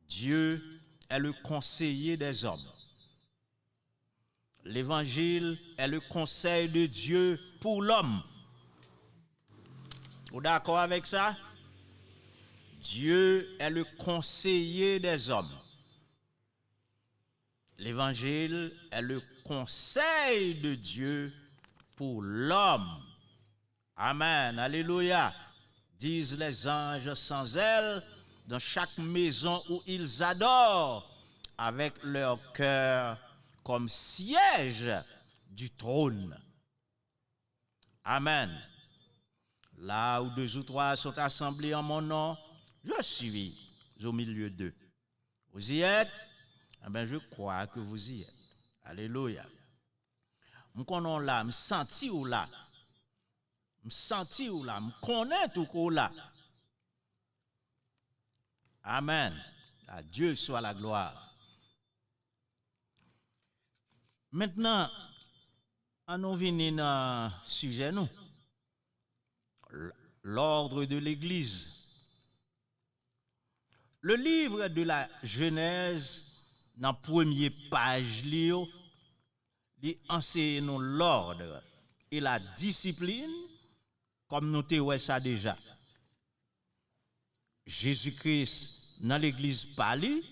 Speaker 5: Dieu est le conseiller des hommes. L'évangile est le conseil de Dieu pour l'homme. Vous êtes d'accord avec ça? Dieu est le conseiller des hommes. L'évangile est le conseil de Dieu pour l'homme. Amen. Alléluia. Disent les anges sans ailes dans chaque maison où ils adorent avec leur cœur comme siège du trône. Amen. Là où 2 ou 3 sont assemblés en mon nom, je suis au milieu d'eux. Vous y êtes? Eh bien, je crois que vous y êtes. Alléluia. Je connais là, je sens où là. Je sens où là, je connais tout là. Amen. À Dieu soit la gloire. Maintenant, nous venons dans le sujet, nous. L'ordre de l'Église. Le livre de la Genèse, dans la première page, il enseigne l'ordre et la discipline, comme nous t'avons ça déjà. Jésus-Christ, dans l'Église Pali,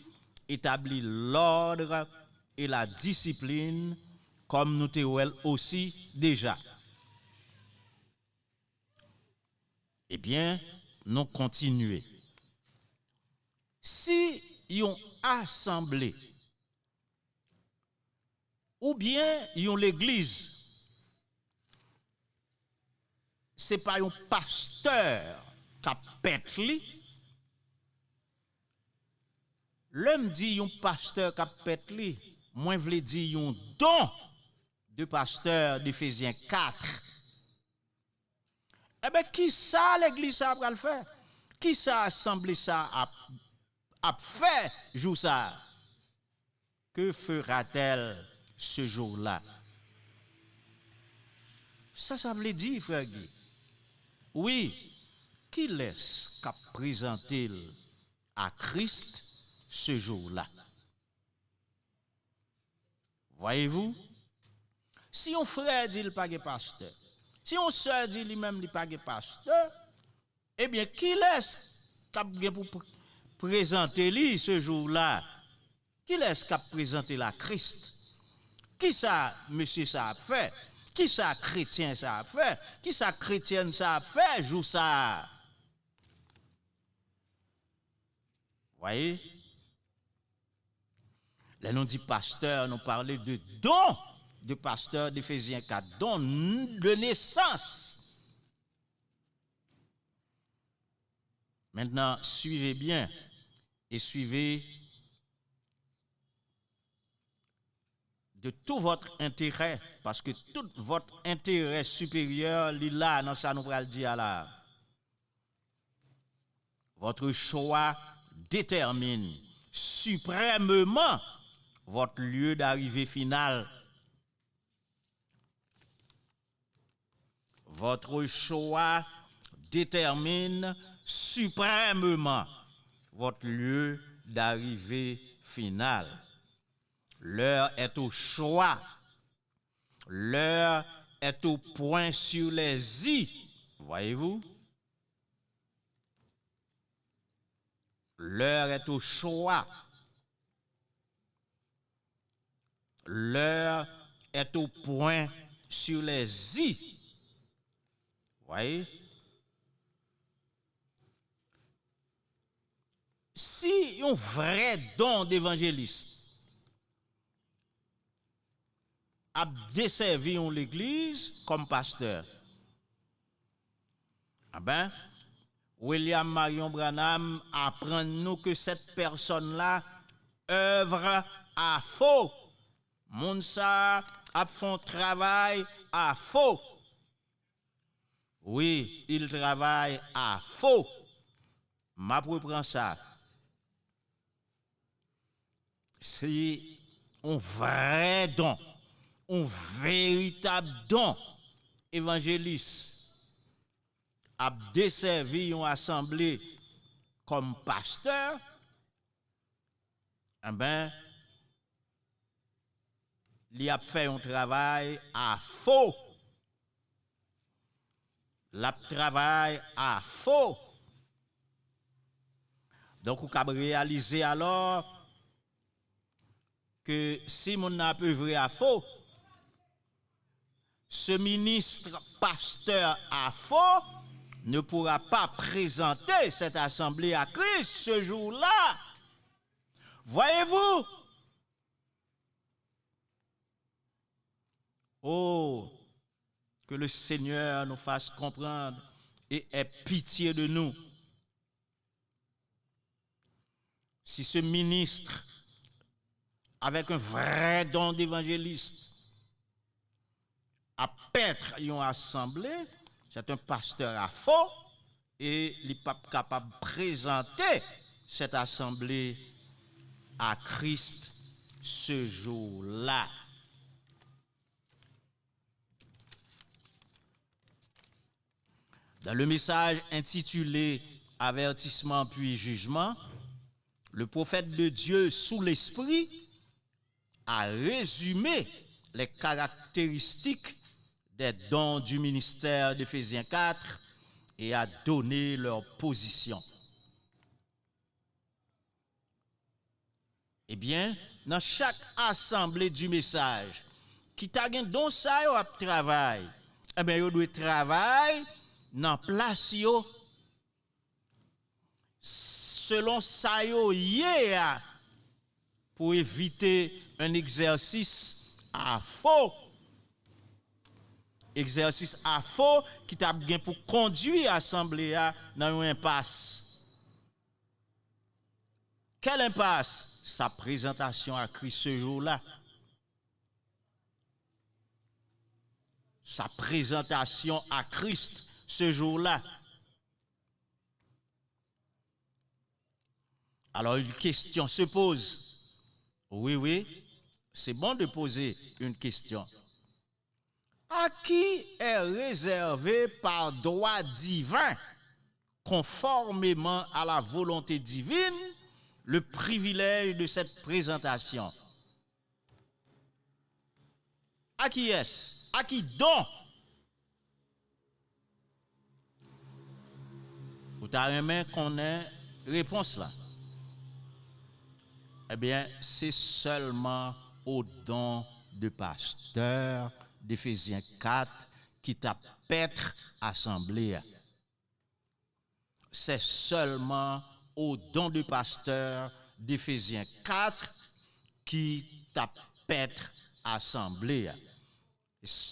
Speaker 5: établit l'ordre et la discipline, comme nous t'avons aussi déjà. Eh bien, nous continuons. Si yon assemblée ou bien yon l'église, c'est pas un pasteur qui a pète li. L'homme dit un pasteur qui a pète li, moi vle dire un don de pasteur d'Éphésiens 4. Eh bien, qui ça l'église a le faire? Qui ça assemblé ça a fait jour ça? Que fera-t-elle ce jour-là? Ça veut dire, frère Guy. Oui, qui laisse qu'à présenter à Christ ce jour-là? Voyez-vous? Si un frère dit qu'il pas pasteur, si on sœur dit lui-même qu'il pas pasteur, eh bien, qui laisse qu'à pour présenter lui ce jour-là? Qui laisse qu'à présenter la Christ? Qui ça, monsieur, ça a fait? Qui ça, chrétien, ça a fait? Qui ça, chrétienne, ça a fait? Joue ça. Voyez? Là, nous dit pasteur, nous parlons de don de pasteur d'Éphésiens 4, don de naissance. Maintenant, suivez bien et suivez de tout votre intérêt, parce que tout votre intérêt supérieur, là, dans ça nous va le dire là. Votre choix détermine suprêmement votre lieu d'arrivée final. Votre choix détermine suprêmement votre lieu d'arrivée final. L'heure est au choix. L'heure est au point sur les i. Voyez-vous? L'heure est au choix. L'heure est au point sur les i. Voyez? Si un vrai don d'évangéliste a desservi l'église comme pasteur, ah ben, William Marion Branham apprend nous que cette personne-là œuvre à faux. Mounsa a fait travail à faux. Oui, il travaille à faux. Ma reprend ça. C'est un vrai don, un véritable don évangéliste a desservi une assemblée comme pasteur. Eh ben, il a fait un travail à faux. La travail à faux. Donc, vous avez réalisé alors que si mon n'a pas œuvré à faux, ce ministre pasteur à faux ne pourra pas présenter cette assemblée à Christ ce jour-là. Voyez-vous? Oh, que le Seigneur nous fasse comprendre et ait pitié de nous. Si ce ministre, avec un vrai don d'évangéliste, à paître une assemblée, c'est un pasteur à faux et il n'est pas capable de présenter cette assemblée à Christ ce jour-là. Dans le message intitulé Avertissement puis jugement, le prophète de Dieu sous l'esprit a résumé les caractéristiques des dons du ministère d'Éphésiens 4 et a donné leur position. Eh bien, dans chaque assemblée du message, qui t'a gen don ça yo ap travail, eh bien, yo doit travailler dans place yo selon ça yo yé pour éviter un exercice à faux. exercice à faux qui t'a bien pour conduire l'assemblée dans une impasse. Quelle impasse? Sa présentation à Christ ce jour-là. Sa présentation à Christ ce jour-là. Alors une question se pose. Oui, c'est bon de poser une question. À qui est réservé par droit divin, conformément à la volonté divine, le privilège de cette présentation? À qui est-ce? À qui donc? Vous t'avez qu'on ait réponse là. Eh bien, c'est seulement au don de pasteur d'Éphésiens 4 qui t'a paître assemblée. C'est seulement au don de pasteur d'Éphésiens 4 qui t'a paître assemblée.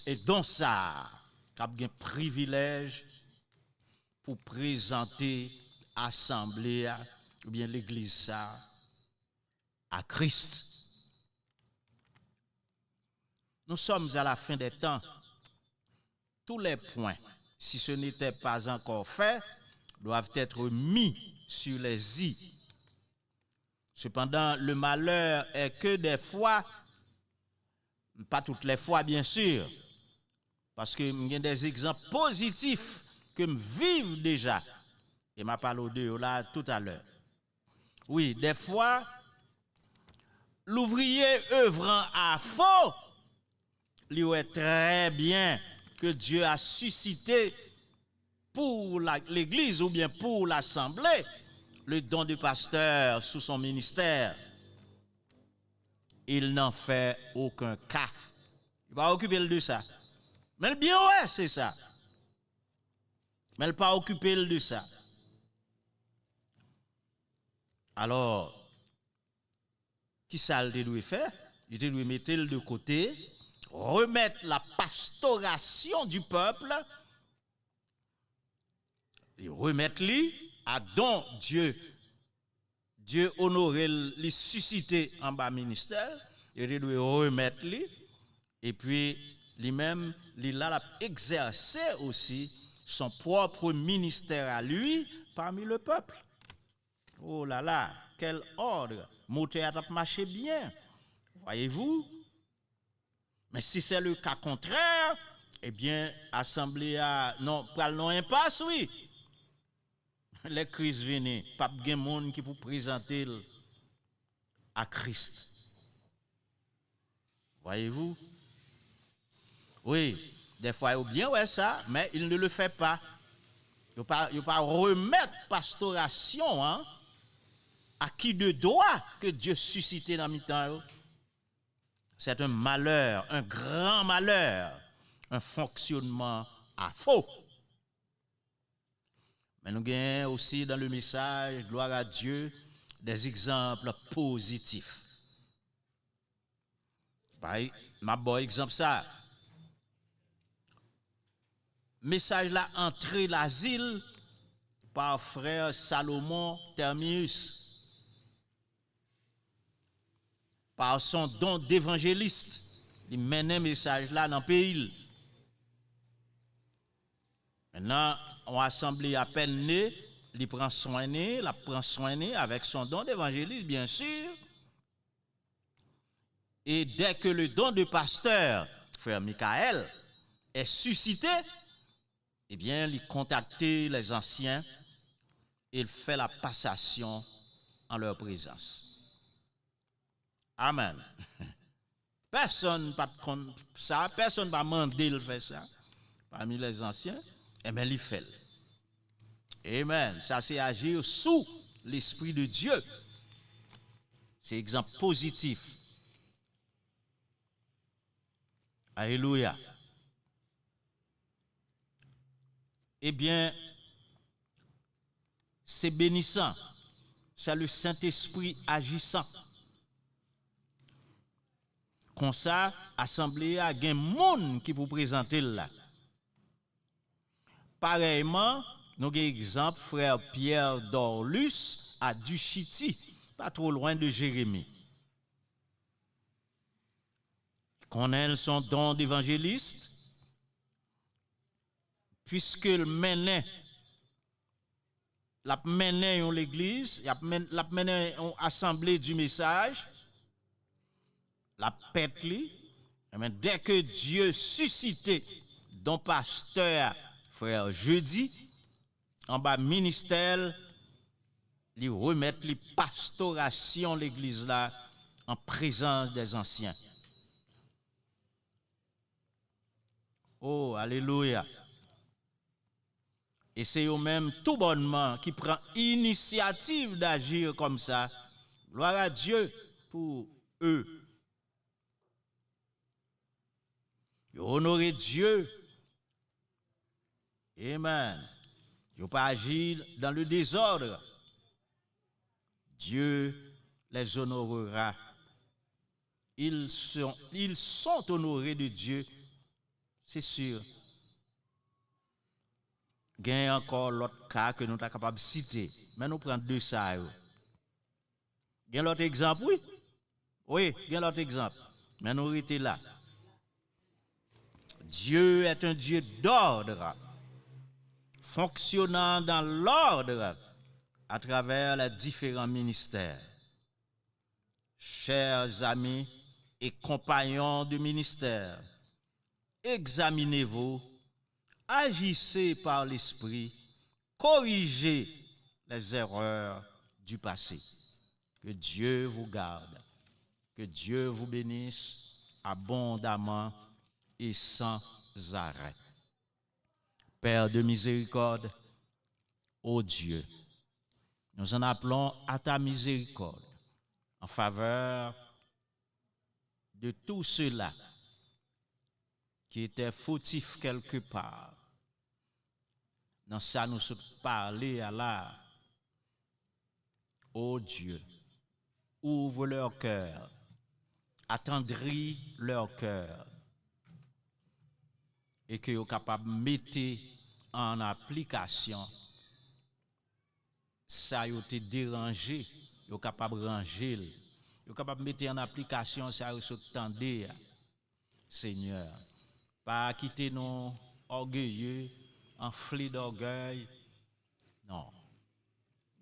Speaker 5: Et donc ça, tu as un privilège pour présenter assemblée ou bien l'église ça à Christ. Nous sommes à la fin des temps. Tous les points, si ce n'était pas encore fait, doivent être mis sur les i. Cependant, le malheur est que des fois, pas toutes les fois bien sûr, parce que il y a des exemples positifs que me vivent déjà. Et m'a parlé de là tout à l'heure. Oui, des fois, l'ouvrier œuvrant à faux, il est très bien que Dieu a suscité pour l'église ou bien pour l'assemblée le don de pasteur sous son ministère. Il n'en fait aucun cas. Il va occuper de ça. Mais le bien, ouais, c'est ça. Mais il pas occuper de ça. Alors, qui ça il doit faire? Il doit mettre le de côté, remettre la pastoration du peuple, et remettre lui à don Dieu. Dieu honorer, les susciter en bas ministère, il doit remettre lui, et puis lui-même, il a exercé aussi son propre ministère à lui parmi le peuple. Oh là là, quel ordre! Moteur a marché bien, voyez-vous? Mais si c'est le cas contraire, eh bien, assemblée a non, pral non impasse, oui. Les crises viennent, pas de monde qui pour présenter à Christ. Voyez-vous? Oui, des fois il bien ouais ça, mais il ne le fait pas. Il ne pas remettre pastoration hein, à qui de droit que Dieu suscite dans le temps. C'est un malheur, un grand malheur, un fonctionnement à faux. Mais nous avons aussi dans le message, gloire à Dieu, des exemples positifs. Ma bon exemple ça. Message là, entré l'asile par frère Salomon Termius. Par son don d'évangéliste, il mène un message là dans le pays. Maintenant, on assemblée à peine née, il prend soin né, la prend soin né avec son don d'évangéliste, bien sûr. Et dès que le don de pasteur, frère Michael, est suscité, eh bien, il contacte les anciens et il fait la passation en leur présence. Amen. Personne pas ça, personne va demander de faire ça. Parmi les anciens, eh bien, il fait. Amen. Ça, c'est agir sous l'Esprit de Dieu. C'est exemple positif. Alléluia. Eh bien, c'est bénissant. C'est le Saint-Esprit agissant. Comme ça, assemblée a un monde qui vous présente là. Pareillement, nous avons exemple frère Pierre Dorlus à Duchiti, pas trop loin de Jérémie. Il connaît son don d'évangéliste, puisqu'il menait l'église, la menait une assemblée du message, la pète-li. Dès que Dieu suscitait don pasteur, frère Jeudi, en bas ministère, lui remettre les pastoration l'église là en présence des anciens. Oh, alléluia. Et c'est eux-mêmes tout bonnement qui prend initiative d'agir comme ça. Gloire à Dieu pour eux. Honorer Dieu. Amen. Ils n'ont pas agi dans le désordre. Dieu les honorera. Ils sont honorés de Dieu, c'est sûr. Il y a encore l'autre cas que nous sommes capables de citer. Mais nous prenons deux ça. Il y a l'autre exemple, oui. Oui, il y a l'autre exemple. Mais nous restons là. Dieu est un Dieu d'ordre, fonctionnant dans l'ordre à travers les différents ministères. Chers amis et compagnons de ministère, examinez-vous, agissez par l'Esprit, corrigez les erreurs du passé. Que Dieu vous garde, que Dieu vous bénisse abondamment et sans arrêt. Père de miséricorde, ô Dieu, nous en appelons à ta miséricorde en faveur de tous ceux-là qui étaient fautifs quelque part. Dans ça, nous sommes parlés à la. Ô Dieu, ouvre leur cœur, attendris leur cœur, et que vous soyez capables de mettre en application ça vous été dérangé, vous êtes capable de ranger, vous êtes capable de mettre en application ça vous tendez, Seigneur. Pas quitter nous orgueilleux, enflés d'orgueil. Non.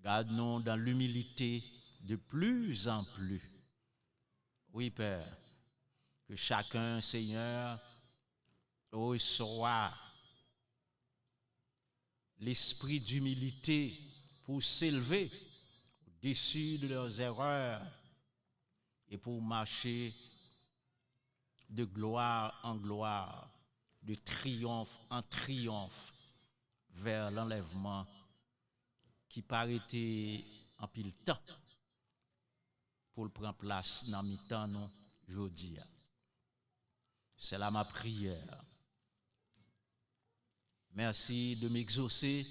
Speaker 5: Garde-nous dans l'humilité de plus en plus. Oui, Père, que chacun, Seigneur, reçoit l'esprit d'humilité pour s'élever au-dessus de leurs erreurs et pour marcher de gloire en gloire, de triomphe en triomphe vers l'enlèvement qui paraît en pile temps pour le prendre place dans mi temps nous aujourd'hui. C'est là ma prière. Merci de m'exaucer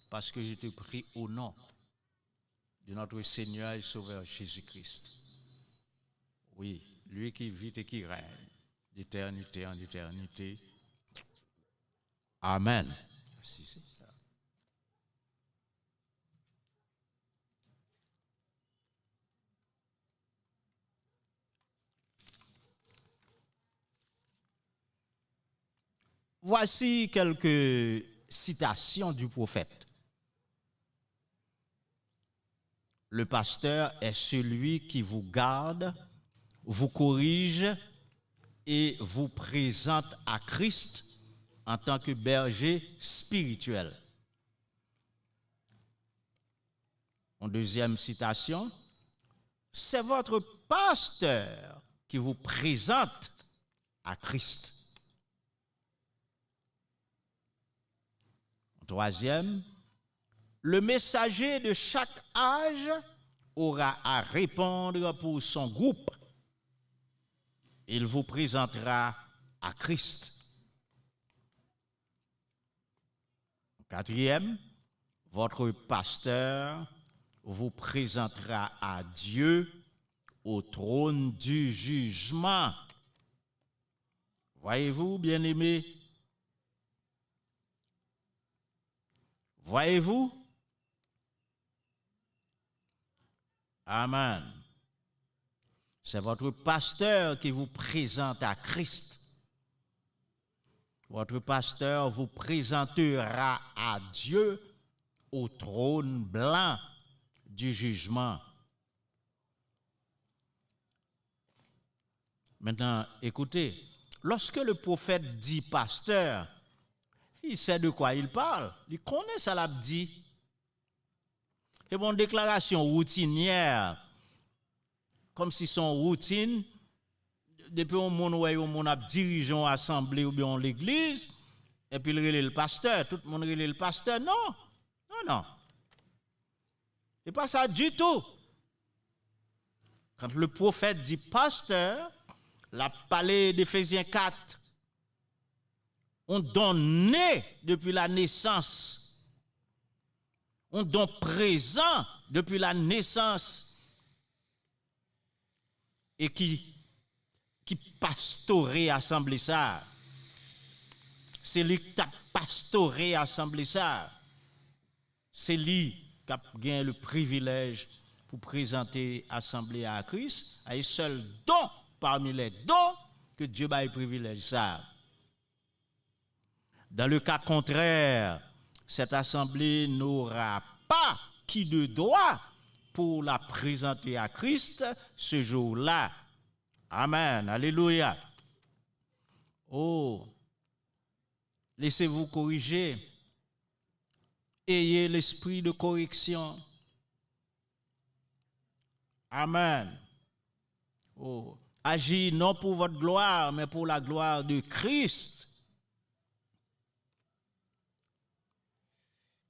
Speaker 5: parce que je te prie au nom de notre Seigneur et Sauveur Jésus-Christ. Oui, lui qui vit et qui règne d'éternité en éternité. Amen. Merci, Seigneur. Voici quelques citations du prophète. Le pasteur est celui qui vous garde, vous corrige et vous présente à Christ en tant que berger spirituel. En deuxième citation, c'est votre pasteur qui vous présente à Christ. Troisième, le messager de chaque âge aura à répondre pour son groupe. Il vous présentera à Christ. Quatrième, votre pasteur vous présentera à Dieu au trône du jugement. Voyez-vous, bien-aimés, Voyez-vous? Amen. C'est votre pasteur qui vous présente à Christ. Votre pasteur vous présentera à Dieu au trône blanc du jugement. Maintenant, écoutez, lorsque le prophète dit pasteur, il sait de quoi il parle. Il connaît ça l'a dit. C'est une déclaration routinière, comme si son routine, depuis un monde où on a dirigé une assemblée ou bien l'église, et puis il relève le pasteur, tout le monde relève le pasteur. Non, non, non. C'est pas ça du tout. Quand le prophète dit pasteur, la parlé d'Éphésiens 4, on donne né depuis la naissance. On donne présent depuis la naissance. Et qui pastorait assemblée ça. C'est lui qui a pastoré assemblée ça. C'est lui qui a gagné le privilège pour présenter assemblée à Christ. Et seul don parmi les dons que Dieu a le privilège ça. Dans le cas contraire, cette assemblée n'aura pas qui de droit pour la présenter à Christ ce jour-là. Amen. Alléluia. Oh, laissez-vous corriger. Ayez l'esprit de correction. Amen. Oh, agis non pour votre gloire, mais pour la gloire de Christ.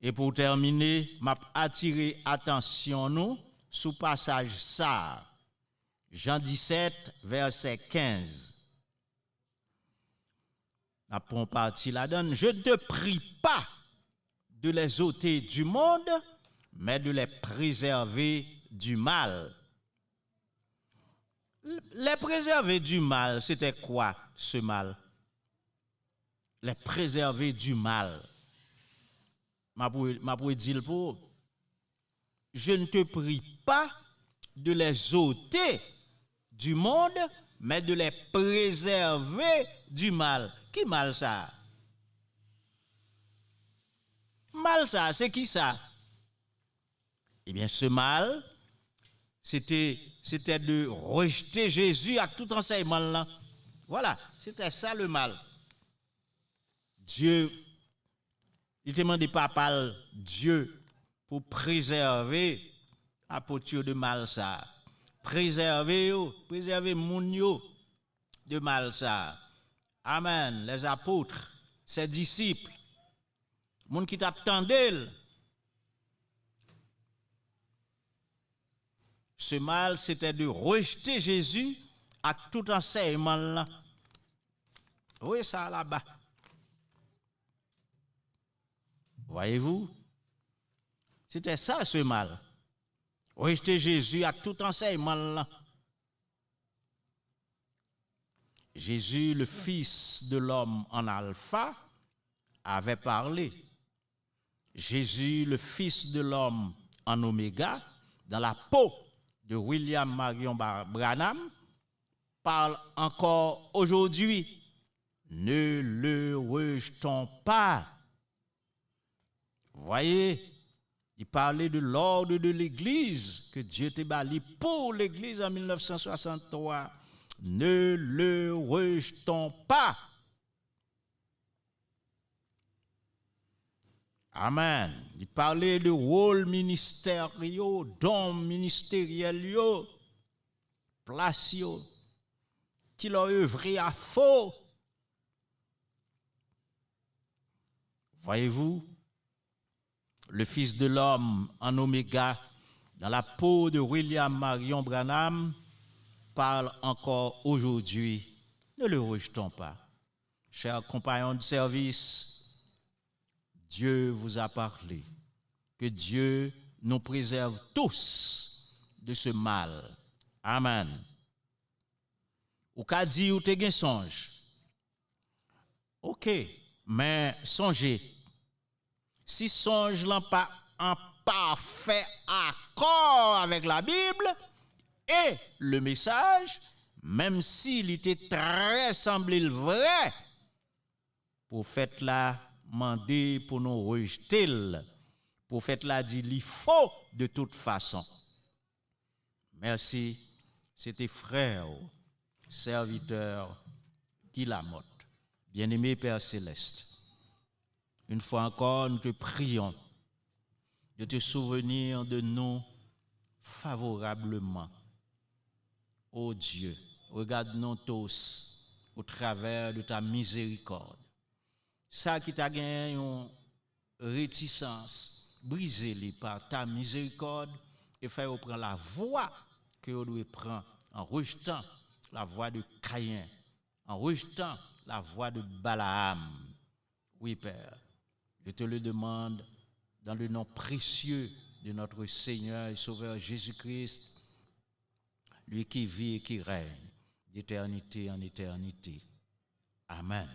Speaker 5: Et pour terminer, m'a attiré attention nous sous passage ça. Jean 17, verset 15. Après partie la donne. Je ne te prie pas de les ôter du monde, mais de les préserver du mal. Les préserver du mal, c'était quoi ce mal? Les préserver du mal. Ma pour dire pour je ne te prie pas de les ôter du monde, mais de les préserver du mal. Qui mal ça? Mal ça, c'est qui ça? Eh bien, ce mal, c'était de rejeter Jésus à tout enseignement là. Voilà, c'était ça le mal. Dieu, il demande pas par Dieu pour préserver apôtre de mal ça. Préserver moun yo de mal ça. Amen. Les apôtres, ses disciples, moun qui t'attendait. Ce mal, c'était de rejeter Jésus à tout enseignement là. Oui, ça là-bas. Voyez-vous? C'était ça ce mal. Rejeter Jésus à tout enseignement là. Jésus, le Fils de l'homme en alpha, avait parlé. Jésus, le Fils de l'homme en oméga, dans la peau de William Marion Branham, parle encore aujourd'hui. Ne le rejetons pas. Voyez, il parlait de l'ordre de l'Église que Dieu t'a bâti pour l'Église en 1963. Ne le rejetons pas. Amen. Il parlait de rôle ministériel, dons ministériels, place qui leur œuvré à faux. Voyez-vous, le Fils de l'homme en oméga, dans la peau de William Marion Branham, parle encore aujourd'hui. Ne le rejetons pas. Chers compagnons de service, Dieu vous a parlé. Que Dieu nous préserve tous de ce mal. Amen. Ou qu'a dit ou te gen songe. OK, mais songez. si songe l'en pas en parfait accord avec la Bible et le message, même s'il était très semblé vrai, prophète l'a mandé pour nous rejeter. Prophète l'a dit, il faut de toute façon. Merci, c'était frère, serviteur, qui la motte. Bien-aimé Père Céleste, une fois encore, nous te prions de te souvenir de nous favorablement. Ô Dieu, regarde-nous tous au travers de ta miséricorde. Ça qui t'a gagné une réticence, brisez-les par ta miséricorde et faire prendre la voie que vous devez prendre en rejetant la voie de Caïn, en rejetant la voie de Balaam. Oui, Père, je te le demande dans le nom précieux de notre Seigneur et Sauveur Jésus-Christ, lui qui vit et qui règne d'éternité en éternité. Amen.